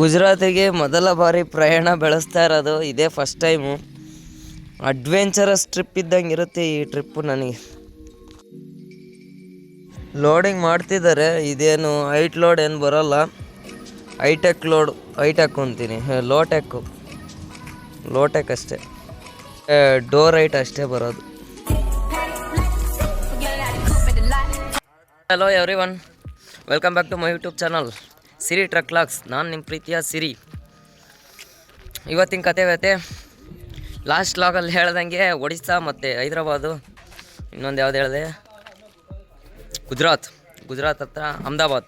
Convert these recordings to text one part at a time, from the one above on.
ಗುಜರಾತಿಗೆ ಮೊದಲ ಬಾರಿ ಪ್ರಯಾಣ ಬೆಳೆಸ್ತಾ ಇರೋದು ಇದೇ ಫಸ್ಟ್ ಟೈಮು. ಅಡ್ವೆಂಚರಸ್ ಟ್ರಿಪ್ ಇದ್ದಂಗೆ ಇರುತ್ತೆ ಈ ಟ್ರಿಪ್ಪು ನನಗೆ. ಲೋಡಿಂಗ್ ಮಾಡ್ತಿದ್ದಾರೆ, ಇದೇನು ಹೈಟ್ ಲೋಡ್ ಏನು ಬರೋಲ್ಲ, ಹೈಟೆಕ್ ಲೋಡ್, ಹೈಟೆಕ್ ಅಂತೀನಿ, ಲೋಟೆಕ್ ಅಷ್ಟೇ, ಡೋರ್ ಹೈಟ್ ಅಷ್ಟೇ ಬರೋದು. Hello everyone, welcome back to my YouTube channel Siri truck logs. ನಾನು ನಿಮ್ಮ ಪ್ರೀತಿಯ ಸಿರಿ. ಇವತ್ತಿನ ಕತೆ ಲಾಸ್ಟ್ ಲಾಗಲ್ಲಿ ಹೇಳ್ದಂಗೆ ಒಡಿಸ್ಸಾ ಮತ್ತು ಹೈದ್ರಾಬಾದು, ಇನ್ನೊಂದು ಯಾವ್ದು ಹೇಳಿದೆ, ಗುಜರಾತ್ ಹತ್ರ ಅಹಮದಾಬಾದ್.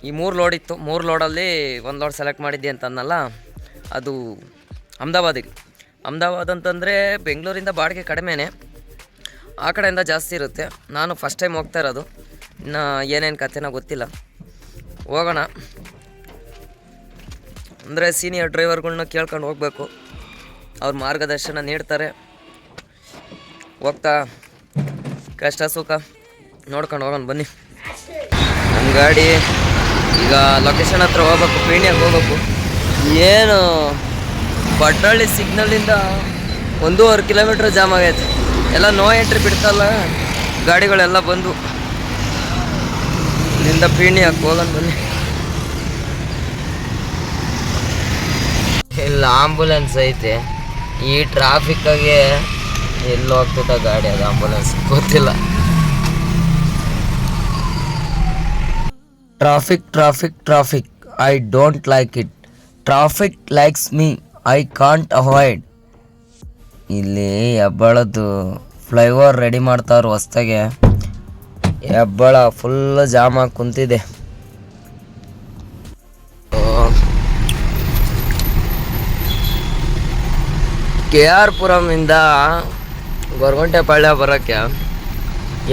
ಈ 3 ಲೋಡ್ ಇತ್ತು. 3 ಲೋಡಲ್ಲಿ 1 ಲೋಡ್ ಸೆಲೆಕ್ಟ್ ಮಾಡಿದ್ದೆ ಅಂತಂದಲ್ಲ, ಅದು ಅಹಮದಾಬಾದ್ ಅಂತಂದರೆ ಬೆಂಗಳೂರಿಂದ ಬಾಡಿಗೆ ಕಡಿಮೆನೇ, ಆ ಕಡೆಯಿಂದ ಜಾಸ್ತಿ ಇರುತ್ತೆ. ನಾನು ಫಸ್ಟ್ ಟೈಮ್ ಹೋಗ್ತಾ ಇರೋದು, ಇನ್ನು ಏನೇನು ಕಥೆನೋ ಗೊತ್ತಿಲ್ಲ. ಹೋಗೋಣ ಅಂದರೆ ಸೀನಿಯರ್ ಡ್ರೈವರ್ಗಳ್ನ ಕೇಳ್ಕೊಂಡು ಹೋಗಬೇಕು, ಅವ್ರ ಮಾರ್ಗದರ್ಶನ ನೀಡ್ತಾರೆ. ಹೋಗ್ತಾ ಕಷ್ಟ ಸುಖ ನೋಡ್ಕೊಂಡು ಹೋಗೋಣ ಬನ್ನಿ. ನಮ್ಮ ಗಾಡಿ ಈಗ ಲೊಕೇಶನ್ ಹತ್ರ ಹೋಗ್ಬೇಕು, ಪೀಣ್ಯಾಗೆ ಹೋಗ್ಬೇಕು. ಏನು ಬಟ್ರಳ್ಳಿ ಸಿಗ್ನಲ್ಲಿಂದ 1.5 ಕಿಲೋಮೀಟ್ರ್ ಜಾಮ್ ಆಗೈತೆ. ಎಲ್ಲ ನೋ ಎಂಟ್ರಿ ಬಿಡ್ತಲ್ಲ ಗಾಡಿಗಳೆಲ್ಲ ಬಂದು. ಇಲ್ಲಿಂದ ಪೀಣ್ಯಕ್ಕೆ ಹೋಗೋಣ ಬನ್ನಿ. ಇಲ್ಲಿ ಆಂಬುಲೆನ್ಸ್ ಐತೆ, ಈ ಟ್ರಾಫಿಕ್ಕಾಗೆ ಎಲ್ಲಿ ಹೋಗ್ತೈತೆ ಗಾಡಿ, ಅದು ಆಂಬುಲೆನ್ಸ್ ಗೊತ್ತಿಲ್ಲ. Traffic I don't like it. Traffic likes me, I can't avoid. ಇಲ್ಲಿ ಹೆಬ್ಬಾಳದ್ದು ಫ್ಲೈಓವರ್ ರೆಡಿ ಮಾಡ್ತಾವ್ರು ಹೊಸ್ದಾಗೆ. ಹೆಬ್ಬಾಳ ಫುಲ್ ಜಾಮ್ ಆಗಿ ಕುಂತಿದೆ. KR ಪುರಮಿಂದ ಗೊರಗುಂಟೆಪಾಳ್ಯ ಬರೋಕ್ಕೆ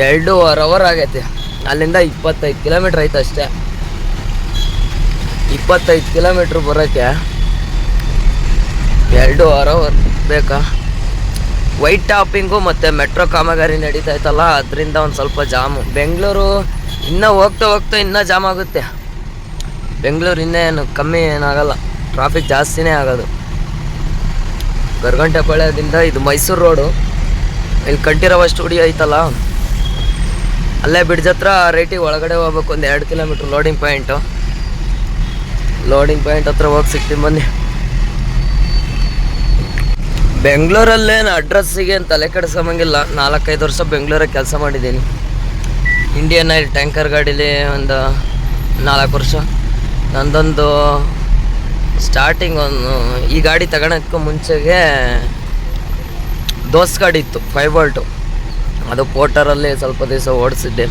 2.5 ಅವರ್ ಆಗೈತೆ. ಅಲ್ಲಿಂದ 25 ಕಿಲೋಮೀಟ್ರ್ ಐತೆ ಅಷ್ಟೇ. 25 ಕಿಲೋಮೀಟ್ರ್ ಬರೋಕ್ಕೆ 2.5 ಅವರ್ ಬೇಕಾ? ವೈಟ್ ಟಾಪಿಂಗು ಮತ್ತು ಮೆಟ್ರೋ ಕಾಮಗಾರಿ ನಡೀತಾ ಇತ್ತಲ್ಲ, ಅದರಿಂದ ಒಂದು ಸ್ವಲ್ಪ ಜಾಮು. ಬೆಂಗಳೂರು ಇನ್ನೂ ಹೋಗ್ತಾ ಇನ್ನೂ ಜಾಮ್ ಆಗುತ್ತೆ. ಬೆಂಗಳೂರು ಇನ್ನೇನು ಕಮ್ಮಿ ಏನಾಗಲ್ಲ, ಟ್ರಾಫಿಕ್ ಜಾಸ್ತಿನೇ ಆಗೋದು. ಗೊರಗುಂಟೆಪಾಳ್ಯದಿಂದ ಇದು ಮೈಸೂರು ರೋಡು. ಇಲ್ಲಿ ಕಂಠೀರವ ಸ್ಟುಡಿಯೋ ಐತಲ್ಲ, ಅಲ್ಲೇ ಬ್ರಿಡ್ಜ್ ಹತ್ರ ರೈಟಿಗೆ ಒಳಗಡೆ ಹೋಗ್ಬೇಕು. ಒಂದು 2 ಕಿಲೋಮೀಟ್ರ್ ಲೋಡಿಂಗ್ ಪಾಯಿಂಟ್ ಹತ್ರ ಹೋಗಿ ಸಿಗ್ತೀನಿ ಬನ್ನಿ. ಬೆಂಗಳೂರಲ್ಲೇನು ಅಡ್ರೆಸ್ಸಿಗೆ ಏನು ತಲೆ ಕೆಡಿಸ್ಕೊಂಬಂಗಿಲ್ಲ. 4-5 ವರ್ಷ ಬೆಂಗಳೂರಾಗ ಕೆಲಸ ಮಾಡಿದ್ದೀನಿ. ಇಂಡಿಯನ್ ಆಯಿಲ್ ಟ್ಯಾಂಕರ್ ಗಾಡೀಲಿ ಒಂದು 4 ವರ್ಷ. ನಂದೊಂದು ಸ್ಟಾರ್ಟಿಂಗ್ ಈ ಗಾಡಿ ತಗೊಳೋಕ್ಕೂ ಮುಂಚೆಗೆ ದೋಸ್ ಗಾಡಿ ಇತ್ತು, 5 ವೋಲ್ಟು. ಅದು ಪೋಟರಲ್ಲಿ ಸ್ವಲ್ಪ ದಿವಸ ಓಡಿಸಿದ್ದೆ.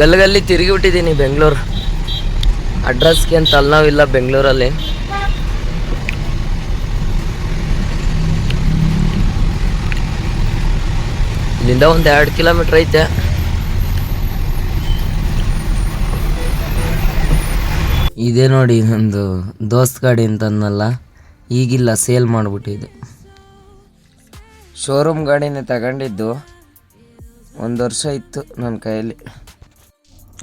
ಗಲ್ಲಿ ತಿರುಗಿಬಿಟ್ಟಿದ್ದೀನಿ ಬೆಂಗಳೂರು. ಅಡ್ರೆಸ್ಗೆ ಏನು ತಲೆನೋವಿಲ್ಲ ಬೆಂಗಳೂರಲ್ಲಿ. ಇಲ್ಲಿಂದ ಒಂದು 2 ಕಿಲೋಮೀಟ್ರ್ ಐತೆ. ಇದೇ ನೋಡಿ ನಂದು ದೋಸ್ತ್ ಗಾಡಿ ಅಂತಂದಲ್ಲ, ಈಗಿಲ್ಲ, ಸೇಲ್ ಮಾಡಿಬಿಟ್ಟಿದ್ದು. ಶೋರೂಮ್ ಗಾಡಿನೇ ತಗೊಂಡಿದ್ದು, 1 ವರ್ಷ ಇತ್ತು ನನ್ನ ಕೈಯಲ್ಲಿ.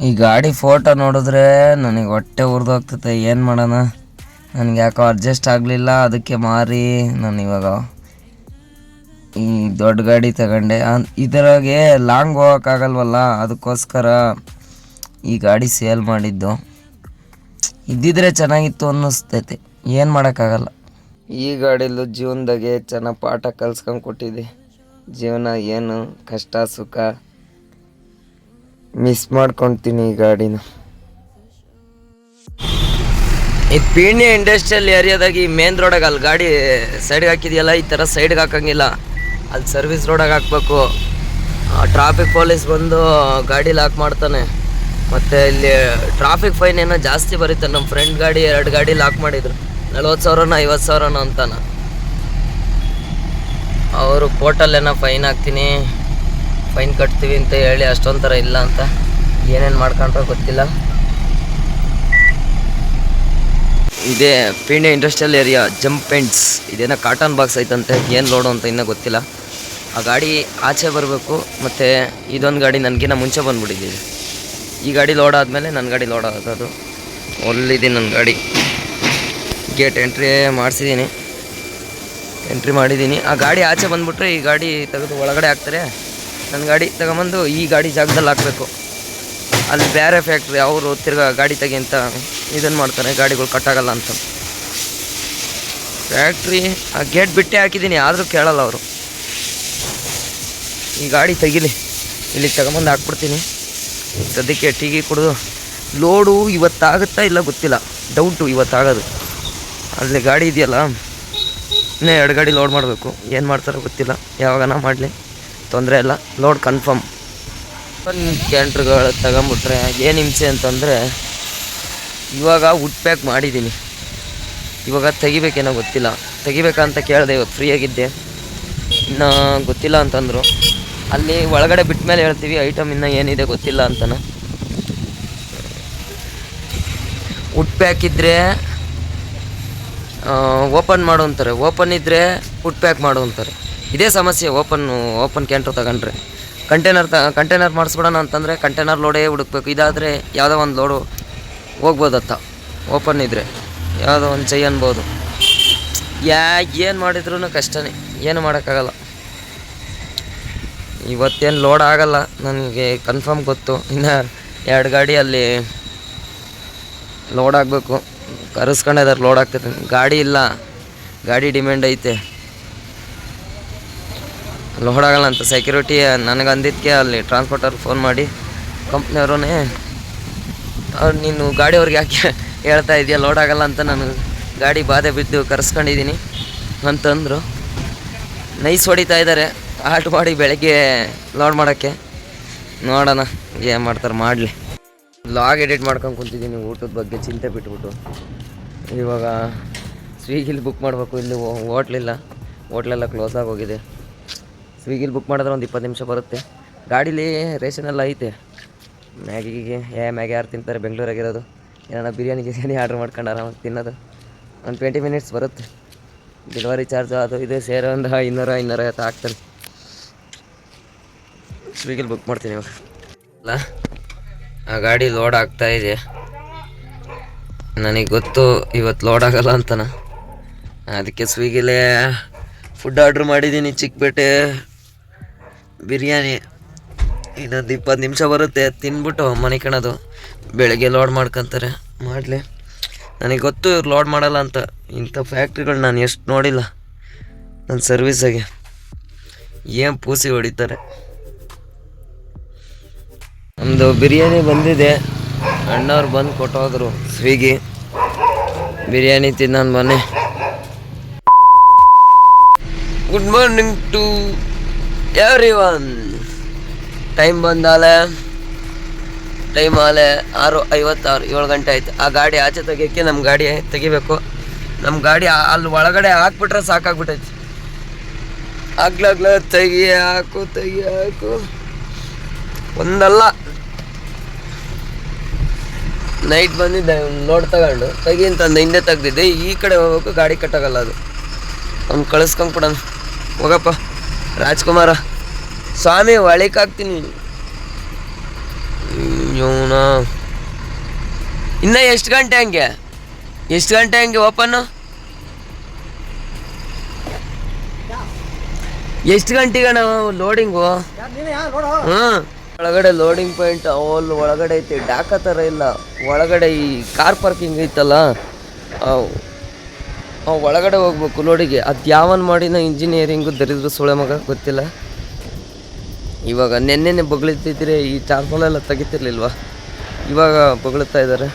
ಈ ಗಾಡಿ ಫೋಟೋ ನೋಡಿದ್ರೆ ನನಗೆ ಹೊಟ್ಟೆ ಉರಿದೋಗ್ತೈತೆ. ಏನು ಮಾಡೋಣ, ನನಗೆ ಯಾಕೋ ಅಡ್ಜಸ್ಟ್ ಆಗಲಿಲ್ಲ, ಅದಕ್ಕೆ ಮಾರಿ ನಾನು ಇವಾಗ ಈ ದೊಡ್ಡ ಗಾಡಿ ತಗೊಂಡೆ. ಇದರಾಗೆ ಲಾಂಗ್ ಹೋಗೋಕ್ಕಾಗಲ್ವಲ್ಲ, ಅದಕ್ಕೋಸ್ಕರ ಈ ಗಾಡಿ ಸೇಲ್ ಮಾಡಿದ್ದು. ಇದ್ದಿದ್ರೆ ಚೆನ್ನಾಗಿತ್ತು ಅನ್ನಿಸ್ತೈತೆ, ಏನು ಮಾಡೋಕ್ಕಾಗಲ್ಲ. ಈ ಗಾಡಿಲೂ ಜೀವನದಾಗೆ ಚೆನ್ನಾಗಿ ಪಾಠ ಕಲ್ಸ್ಕೊಂಡು ಕೊಟ್ಟಿದೆ. ಜೀವನ ಏನು ಕಷ್ಟ ಸುಖ ಮಿಸ್ ಮಾಡ್ಕೊತೀನಿ ಈ ಗಾಡಿನ. ಇದು ಪೀಣ್ಯ ಇಂಡಸ್ಟ್ರಿಯಲ್ ಏರಿಯಾದಾಗ ಈ ಮೇನ್ ರೋಡಾಗ ಅಲ್ಲಿ ಗಾಡಿ ಸೈಡ್ಗೆ ಹಾಕಿದೆಯಲ್ಲ, ಈ ಥರ ಸೈಡ್ಗೆ ಹಾಕಂಗಿಲ್ಲ, ಅಲ್ಲಿ ಸರ್ವಿಸ್ ರೋಡಾಗ ಹಾಕ್ಬೇಕು. ಟ್ರಾಫಿಕ್ ಪೊಲೀಸ್ ಬಂದು ಗಾಡಿ ಲಾಕ್ ಮಾಡ್ತಾನೆ. ಮತ್ತು ಇಲ್ಲಿ ಟ್ರಾಫಿಕ್ ಫೈನ್ ಏನೋ ಜಾಸ್ತಿ ಬರುತ್ತೆ. ನಮ್ಮ ಫ್ರೆಂಡ್ ಗಾಡಿ 2 ಗಾಡಿ ಲಾಕ್ ಮಾಡಿದ್ರು, 40,000ನೋ 50,000ನೋ ಅಂತಾನ. ಅವರು ಕೋರ್ಟಲ್ಲೇನೋ ಫೈನ್ ಹಾಕ್ತೀನಿ, ಫೈನ್ ಕಟ್ತೀವಿ ಅಂತ ಹೇಳಿ ಅಷ್ಟೊಂಥರ ಇಲ್ಲ ಅಂತ ಏನೇನು ಮಾಡ್ಕೊಂಡ್ರೆ ಗೊತ್ತಿಲ್ಲ. ಇದೇ Peenya industrial area jump ends. ಇದೇನೋ ಕಾಟನ್ ಬಾಕ್ಸ್ ಐತಂತೆ, ಏನು ಲೋಡು ಅಂತ ಇನ್ನೂ ಗೊತ್ತಿಲ್ಲ. ಆ ಗಾಡಿ ಆಚೆ ಬರಬೇಕು. ಮತ್ತು ಇದೊಂದು ಗಾಡಿ ನನಗಿನ್ನ ಮುಂಚೆ ಬಂದುಬಿಟ್ಟಿದ್ದೀವಿ. ಈ ಗಾಡಿ ಲೋಡ್ ಆದಮೇಲೆ ನನ್ನ ಗಾಡಿ ಲೋಡ್ ಆಗೋದು. ಒಲ್ಲಿದೆ ನನ್ನ ಗಾಡಿ. ಗೇಟ್ ಎಂಟ್ರಿ ಮಾಡಿದ್ದೀನಿ. ಆ ಗಾಡಿ ಆಚೆ ಬಂದುಬಿಟ್ರೆ ಈ ಗಾಡಿ ತೆಗೆದು ಒಳಗಡೆ ಹಾಕ್ತಾರೆ. ನನ್ನ ಗಾಡಿ ತಗೊಂಬಂದು ಈ ಗಾಡಿ ಜಾಗದಲ್ಲಿ ಹಾಕಬೇಕು. ಅಲ್ಲಿ ಬೇರೆ ಫ್ಯಾಕ್ಟ್ರಿ ಅವರು ತಿರ್ಗಾ ಗಾಡಿ ತೆಗಿಂತ ಇದನ್ನು ಮಾಡ್ತಾರೆ, ಗಾಡಿಗಳು ಕಟ್ಟಾಗಲ್ಲ ಅಂತ. ಫ್ಯಾಕ್ಟ್ರಿ ಆ ಗೇಟ್ ಬಿಟ್ಟೇ ಹಾಕಿದ್ದೀನಿ, ಆದರೂ ಕೇಳಲ್ಲ ಅವರು. ಈ ಗಾಡಿ ತೆಗಿಲಿ, ಇಲ್ಲಿಗೆ ತಗೊಂಬಂದು ಹಾಕ್ಬಿಡ್ತೀನಿ. ಸದ್ಯಕ್ಕೆ ಟೀ ಕುಡಿದು ಲೋಡು ಇವತ್ತಾಗುತ್ತಾ ಇಲ್ಲ ಗೊತ್ತಿಲ್ಲ, ಡೌಟು ಇವತ್ತಾಗೋದು. ಅಲ್ಲಿ ಗಾಡಿ ಇದೆಯಲ್ಲ, ಇನ್ನೇ 2 ಗಾಡಿ ಲೋಡ್ ಮಾಡಬೇಕು. ಏನು ಮಾಡ್ತಾರೋ ಗೊತ್ತಿಲ್ಲ, ಯಾವಾಗನ ಮಾಡಲಿ, ತೊಂದರೆ ಇಲ್ಲ. Load confirm. ಕ್ಯಾಂಟ್ರುಗಳು ತಗೊಂಬಿಟ್ರೆ ಏನು ಹಿಂಸೆ ಅಂತಂದರೆ, ಇವಾಗ ವುಡ್ ಪ್ಯಾಕ್ ಮಾಡಿದ್ದೀನಿ, ಇವಾಗ ತೆಗಿಬೇಕೇನೋ ಗೊತ್ತಿಲ್ಲ. ತೆಗಿಬೇಕಂತ ಕೇಳಿದೆ, ಇವತ್ತು ಫ್ರೀಯಾಗಿದ್ದೆ, ಇನ್ನೂ ಗೊತ್ತಿಲ್ಲ ಅಂತಂದರು. ಅಲ್ಲಿ ಒಳಗಡೆ ಬಿಟ್ಟ ಮೇಲೆ ಹೇಳ್ತೀವಿ, ಐಟಮ್ ಇನ್ನೂ ಏನಿದೆ ಗೊತ್ತಿಲ್ಲ ಅಂತನ. ವುಡ್ ಪ್ಯಾಕ್ ಇದ್ದರೆ ಓಪನ್ ಮಾಡು ಅಂತಾರೆ, ಓಪನ್ ಇದ್ದರೆ ವುಡ್ ಪ್ಯಾಕ್ ಮಾಡು ಅಂತಾರೆ. ಇದೇ ಸಮಸ್ಯೆ. ಓಪನ್ ಕ್ಯಾಂಟ್ರ್ ತಗೊಂಡ್ರೆ ಕಂಟೈನರ್ ಮಾಡಿಸ್ಬಿಡೋಣ ಅಂತಂದರೆ ಕಂಟೈನರ್ ಲೋಡೇ ಹುಡುಕ್ಬೇಕು. ಇದಾದರೆ ಯಾವುದೋ ಒಂದು ಲೋಡು ಹೋಗ್ಬೋದತ್ತ, ಓಪನ್ ಇದ್ದರೆ ಯಾವುದೋ ಒಂದು ಚೈ ಅನ್ಬೋದು. ಏನು ಮಾಡಿದ್ರೂ ಕಷ್ಟನೇ, ಏನು ಮಾಡೋಕ್ಕಾಗಲ್ಲ. ಇವತ್ತೇನು ಲೋಡ್ ಆಗಲ್ಲ ನನಗೆ ಕನ್ಫರ್ಮ್ ಗೊತ್ತು. ಇನ್ನು 2 ಗಾಡಿ ಅಲ್ಲಿ ಲೋಡ್ ಆಗಬೇಕು. ಕರೆಸ್ಕೊಂಡಿದ್ದಾರೆ, ಲೋಡ್ ಆಗ್ತೈತೆ. ಗಾಡಿ ಇಲ್ಲ, ಗಾಡಿ ಡಿಮ್ಯಾಂಡ್ ಐತೆ, ಲೋಡ್ ಆಗಲ್ಲ ಅಂತ ಸೆಕ್ಯೂರಿಟಿ ನನಗೆ ಅಂದಿದ್ದಕ್ಕೆ ಅಲ್ಲಿ ಟ್ರಾನ್ಸ್ಪೋರ್ಟರ್ ಫೋನ್ ಮಾಡಿ ಕಂಪ್ನಿಯವ್ರೇ, ಅವ್ರು ನೀನು ಗಾಡಿಯವ್ರಿಗೆ ಯಾಕೆ ಹೇಳ್ತಾ ಇದೆಯಾ ಲೋಡ್ ಆಗಲ್ಲ ಅಂತ, ನಾನು ಗಾಡಿ ಬಾಧೆ ಬಿದ್ದು ಕರೆಸ್ಕೊಂಡಿದ್ದೀನಿ ಅಂತಂದರು. ನೈಸ್ ಹೊಡಿತಾ ಇದ್ದಾರೆ, ಆಲ್ಟ್ ಮಾಡಿ ಬೆಳಗ್ಗೆ ಲೋಡ್ ಮಾಡೋಕ್ಕೆ. ನೋಡೋಣ ಏನು ಮಾಡ್ತಾರೆ, ಮಾಡಲಿ. ಲಾಗ್ ಎಡಿಟ್ ಮಾಡ್ಕೊಂಡು ಕುಂತಿದ್ದೀನಿ, ಊಟದ ಬಗ್ಗೆ ಚಿಂತೆ ಬಿಟ್ಬಿಟ್ಟು. ಇವಾಗ ಸ್ವಿಗ್ಗಿಲಿ ಬುಕ್ ಮಾಡಬೇಕು. ಇಲ್ಲಿ ಹೋಟ್ಲೆಲ್ಲ ಕ್ಲೋಸ್ ಆಗೋಗಿದೆ. ಸ್ವಿಗ್ಗಿಲಿ ಬುಕ್ ಮಾಡಿದ್ರೆ ಒಂದು 20 ನಿಮಿಷ ಬರುತ್ತೆ. ಗಾಡೀಲಿ ರೇಷನೆಲ್ಲ ಐತೆ. ಮ್ಯಾಗಿ ಯಾರು ತಿಂತಾರೆ ಬೆಂಗಳೂರಾಗಿರೋದು? ಏನಾರ ಬಿರಿಯಾನಿ ಆರ್ಡ್ರ್ ಮಾಡ್ಕೊಂಡು ಆರಾಮಾಗಿ ತಿನ್ನೋದು. ಒಂದು 20 ಮಿನಿಟ್ಸ್ ಬರುತ್ತೆ. ಡೆಲಿವರಿ ಚಾರ್ಜು ಅದು ಇದು ಸೇರೋ ಒಂದು 200 ಆಗ್ತಾರೆ. ಸ್ವಿಗ್ಗಿಲಿ ಬುಕ್ ಮಾಡ್ತೀನಿ ಇವಾಗ. ಅಲ್ಲ, ಆ ಗಾಡಿ ಲೋಡ್ ಆಗ್ತಾಯಿದೆ. ನನಗೆ ಗೊತ್ತು ಇವತ್ತು ಲೋಡ್ ಆಗಲ್ಲ ಅಂತನ, ಅದಕ್ಕೆ ಸ್ವಿಗ್ಗಿಲೇ ಫುಡ್ ಆರ್ಡ್ರ್ ಮಾಡಿದ್ದೀನಿ. ಚಿಕ್ಕಪೇಟೆ ಬಿರಿಯಾನಿ ಇನ್ನೊಂದು 20 ನಿಮಿಷ ಬರುತ್ತೆ. ತಿನ್ಬಿಟ್ಟು ಮನೆ ಕಣದು, ಬೆಳಗ್ಗೆ ಲೋಡ್ ಮಾಡ್ಕೊತಾರೆ. ಮಾಡಲಿ, ನನಗೆ ಗೊತ್ತು ಇವ್ರು ಲೋಡ್ ಮಾಡಲ್ಲ ಅಂತ. ಇಂಥ ಫ್ಯಾಕ್ಟ್ರಿಗಳು ನಾನು ಎಷ್ಟು ನೋಡಿಲ್ಲ ನನ್ನ ಸರ್ವೀಸಾಗೆ. ಏನು ಪೂಸಿ ಹೊಡಿತಾರೆ. ಒಂದು ಬಿರಿಯಾನಿ ಬಂದಿದೆ, ಅಣ್ಣವ್ರು ಬಂದು ಕೊಟ್ಟೋದ್ರು. ಸ್ವಿಗ್ಗಿ ಬಿರಿಯಾನಿ ತಿನ್ನೋನು ಬನ್ನಿ. Good morning to everyone. Time ಆಲೆ 6:56, 7 ಗಂಟೆ ಆಯ್ತು. ಆ ಗಾಡಿ ಆಚೆ ತೆಗಿಯೋಕ್ಕೆ ನಮ್ಮ ಗಾಡಿ ತೆಗಿಬೇಕು. ನಮ್ಮ ಗಾಡಿ ಅಲ್ಲಿ ಒಳಗಡೆ ಹಾಕ್ಬಿಟ್ರೆ ಸಾಕಾಗ್ಬಿಟ್ಟೈತಿ. ಆಗ್ಲಾಗ್ಲ ತೆಗಿ ಹಾಕು ಒಂದಲ್ಲ. ನೈಟ್ ಬಂದಿದ್ದೆ ಲೋಡ್ ತಗೊಂಡು ತೆಗಿ ಅಂತಂದು ಹಿಂದೆ ತೆಗ್ದಿದ್ದೆ. ಈ ಕಡೆ ಹೋಗ್ಬೇಕು, ಗಾಡಿ ಕಟ್ಟಾಗಲ್ಲ. ಅದು ಅವ್ನು ಕಳಿಸ್ಕೊಂಡ್ಬಿಡೋಣ. ಹೋಗಪ್ಪ ರಾಜ್ಕುಮಾರ ಸ್ವಾಮಿ, ಒಳಿಕಾಗ್ತೀನಿ ಇವನ. ಇನ್ನು ಎಷ್ಟು ಗಂಟೆ ಹಂಗೆ ಓಪನ್ನು? ಎಷ್ಟು ಗಂಟೆಗೆ ನಾವು ಲೋಡಿಂಗು? ಒಳಗಡೆ ಲೋಡಿಂಗ್ ಪಾಯಿಂಟ್ ಅಲ್ಲಿ ಒಳಗಡೆ ಐತಿ. ಡಾಕಾ ಥರ ಇಲ್ಲ, ಒಳಗಡೆ ಈ ಕಾರ್ ಪಾರ್ಕಿಂಗ್ ಐತಲ್ಲ, ಒಳಗಡೆ ಹೋಗ್ಬೇಕು ಲೋಡಿಗೆ. ಅದು ಯಾವನ್ ಮಾಡಿನ ಇಂಜಿನಿಯರಿಂಗು ದರಿದ್ರು ಸುಳೆ ಮಗ ಗೊತ್ತಿಲ್ಲ. ಇವಾಗ ನೆನ್ನೆ ಬೊಗಳ್ತಿದ್ರೆ ಈ ಟಾರ್ಪಲೆಲ್ಲ ತೆಗಿತಿರ್ಲಿಲ್ವ, ಇವಾಗ ಬೊಗಳ್ತಾ ಇದ್ದಾರೆ.